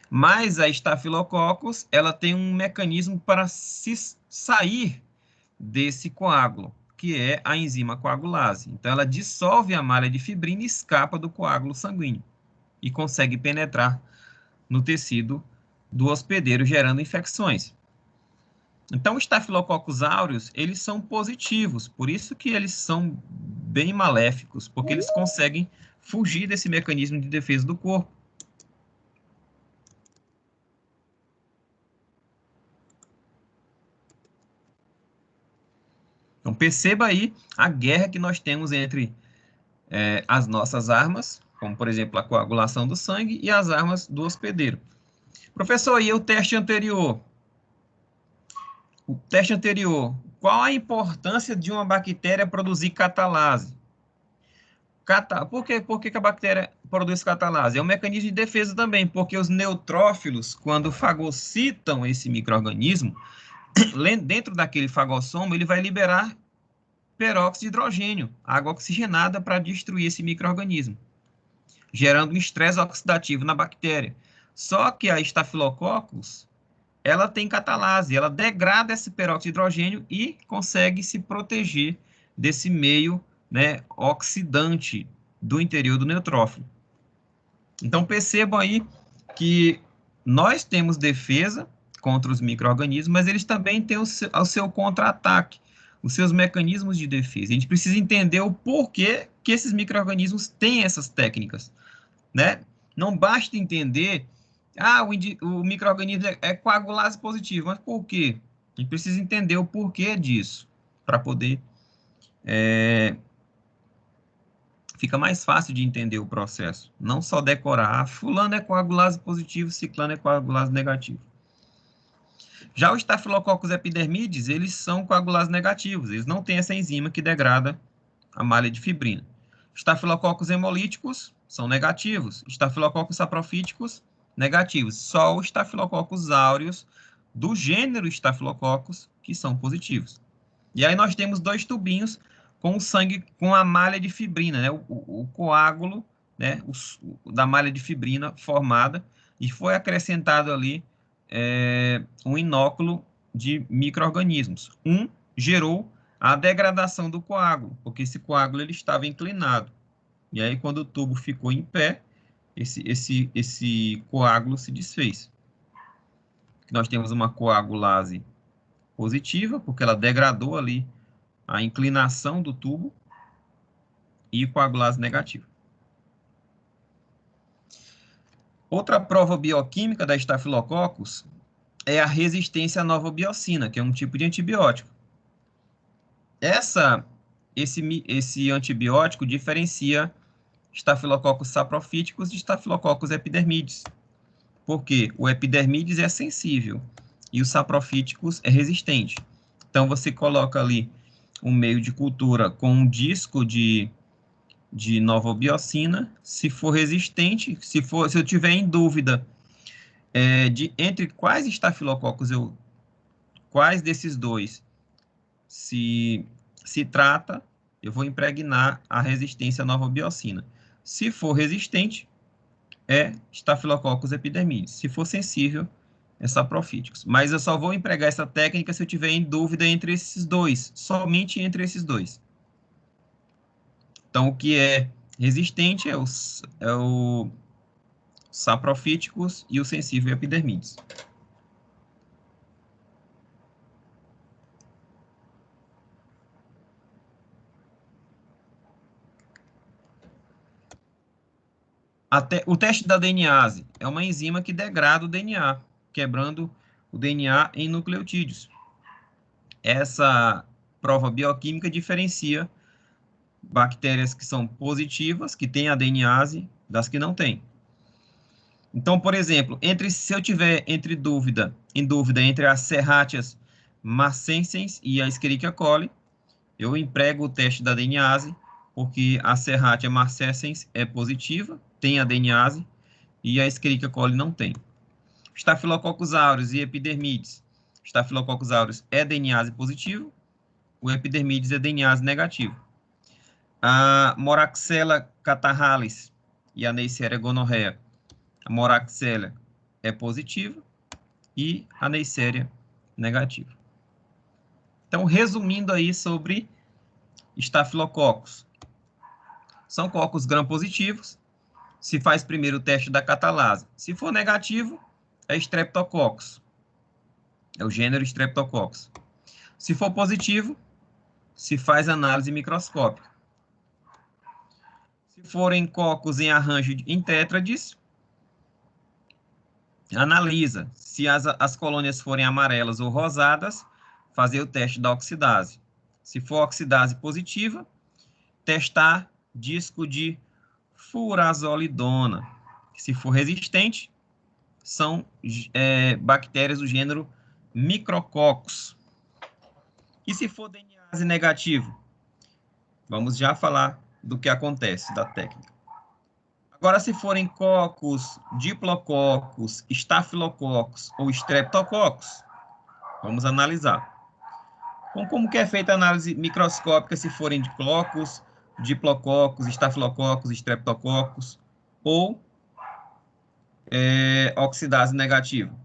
Mas a Staphylococcus, ela tem um mecanismo para se sair desse coágulo, que é a enzima coagulase. Então, ela dissolve a malha de fibrina e escapa do coágulo sanguíneo e consegue penetrar no tecido do hospedeiro, gerando infecções. Então, os Staphylococcus aureus, eles são positivos, por isso que eles são bem maléficos, porque eles conseguem fugir desse mecanismo de defesa do corpo. Então, perceba aí a guerra que nós temos entre as nossas armas, como, por exemplo, a coagulação do sangue, e as armas do hospedeiro. Professor, e o teste anterior? O teste anterior, qual a importância de uma bactéria produzir catalase? Por que a bactéria produz catalase? É um mecanismo de defesa também, porque os neutrófilos, quando fagocitam esse micro-organismo, dentro daquele fagossomo, ele vai liberar peróxido de hidrogênio, água oxigenada, para destruir esse micro-organismo, gerando um estresse oxidativo na bactéria. Só que a Staphylococcus, ela tem catalase, ela degrada esse peróxido de hidrogênio e consegue se proteger desse meio, né, oxidante do interior do neutrófilo. Então, percebam aí que nós temos defesa contra os micro-organismos, mas eles também têm o seu contra-ataque, os seus mecanismos de defesa. A gente precisa entender o porquê que esses micro-organismos têm essas técnicas, né? Não basta entender, o micro-organismo é coagulase positivo, mas por quê? A gente precisa entender o porquê disso, para poder... Fica mais fácil de entender o processo. Não só decorar, fulano é coagulase positivo, ciclano é coagulase negativo. Já os Staphylococcus epidermidis, eles são coagulases negativos, eles não têm essa enzima que degrada a malha de fibrina. Staphylococcus hemolíticos são negativos, Staphylococcus saprofíticos, negativos. Só os Staphylococcus aureus, do gênero Staphylococcus, que são positivos. E aí nós temos dois tubinhos com o sangue, com a malha de fibrina, né? O coágulo, né? Da malha de fibrina formada, e foi acrescentado ali um inóculo de micro-organismos. Gerou a degradação do coágulo, porque esse coágulo ele estava inclinado. E aí, quando o tubo ficou em pé, esse coágulo se desfez. Nós temos uma coagulase positiva, porque ela degradou ali a inclinação do tubo, e coagulase negativa. Outra prova bioquímica da Staphylococcus é a resistência à novobiocina, que é um tipo de antibiótico. Esse antibiótico diferencia Staphylococcus saprophyticus de Staphylococcus epidermidis, porque o epidermidis é sensível e o saprophyticus é resistente. Então, você coloca ali um meio de cultura com um disco de novobiocina, se for resistente, se eu tiver em dúvida entre quais desses dois se trata, eu vou impregnar a resistência à novobiocina. Se for resistente, é Staphylococcus epidermidis. Se for sensível, é saprophyticus. Mas eu só vou empregar essa técnica se eu tiver em dúvida entre esses dois, somente entre esses dois. Então, o que é resistente é o saprophyticus e o sensível epidermidis. O teste da DNase é uma enzima que degrada o DNA, quebrando o DNA em nucleotídeos. Essa prova bioquímica diferencia bactérias que são positivas, que têm a DNase, das que não têm. Então, por exemplo, se eu tiver em dúvida entre as Serratias marcescens e a Escherichia coli, eu emprego o teste da DNase, porque a Serratia marcescens é positiva, tem a DNase, e a Escherichia coli não tem. Staphylococcus aureus e epidermidis. Staphylococcus aureus é DNase positivo, o epidermidis é DNase negativo. A Moraxella catarrhalis e a Neisseria gonorrhea. A Moraxella é positiva e a Neisseria negativa. Então, resumindo aí sobre Staphylococcus. São cocos gram-positivos. Se faz primeiro o teste da catalase. Se for negativo, é Streptococcus. É o gênero Streptococcus. Se for positivo, se faz análise microscópica. Se forem cocos em arranjo em tétrades, analisa. Se as colônias forem amarelas ou rosadas, fazer o teste da oxidase. Se for oxidase positiva, testar disco de furazolidona. Se for resistente, são bactérias do gênero Micrococcus. E se for DNase negativo? Vamos já falar do que acontece, da técnica. Agora, se forem cocos, diplococcus, estafilococcus ou streptococcus, vamos analisar. Então, como que é feita a análise microscópica se forem diplococcus, estafilococcus, streptococcus ou oxidase negativa?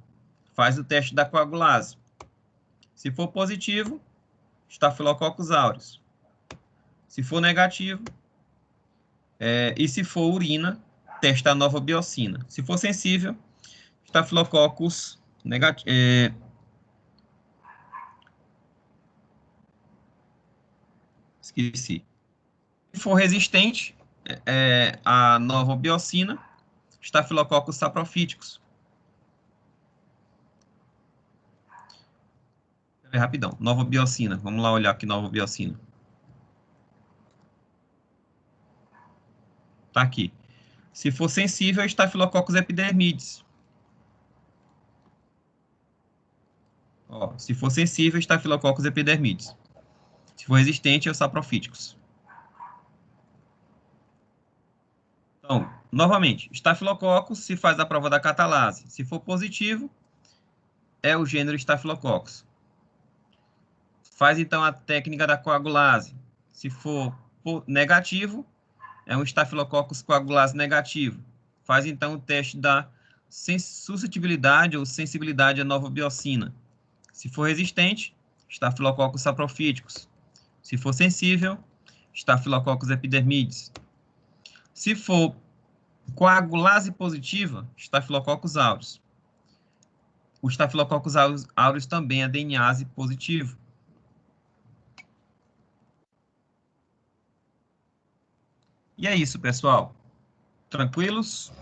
Faz o teste da coagulase. Se for positivo, Staphylococcus aureus. Se for negativo, e se for urina, testa a novobiocina. Se for sensível, Staphylococcus negativo. Esqueci. Se for resistente a novobiocina, Staphylococcus saprophyticus. Rapidão, novobiocina. Vamos lá olhar aqui novobiocina. Tá aqui. Se for sensível, Staphylococcus epidermidis. Ó, se for sensível, Staphylococcus epidermidis. Se for resistente, é o saprophyticus. Então, novamente, Staphylococcus se faz a prova da catalase. Se for positivo, é o gênero Staphylococcus. Faz, então, a técnica da coagulase. Se for negativo, é um Staphylococcus coagulase negativo. Faz, então, o teste da suscetibilidade ou sensibilidade à novobiocina. Se for resistente, Staphylococcus saprophyticus. Se for sensível, Staphylococcus epidermidis. Se for coagulase positiva, Staphylococcus aureus. O Staphylococcus aureus também é DNase positivo. E é isso, pessoal. Tranquilos?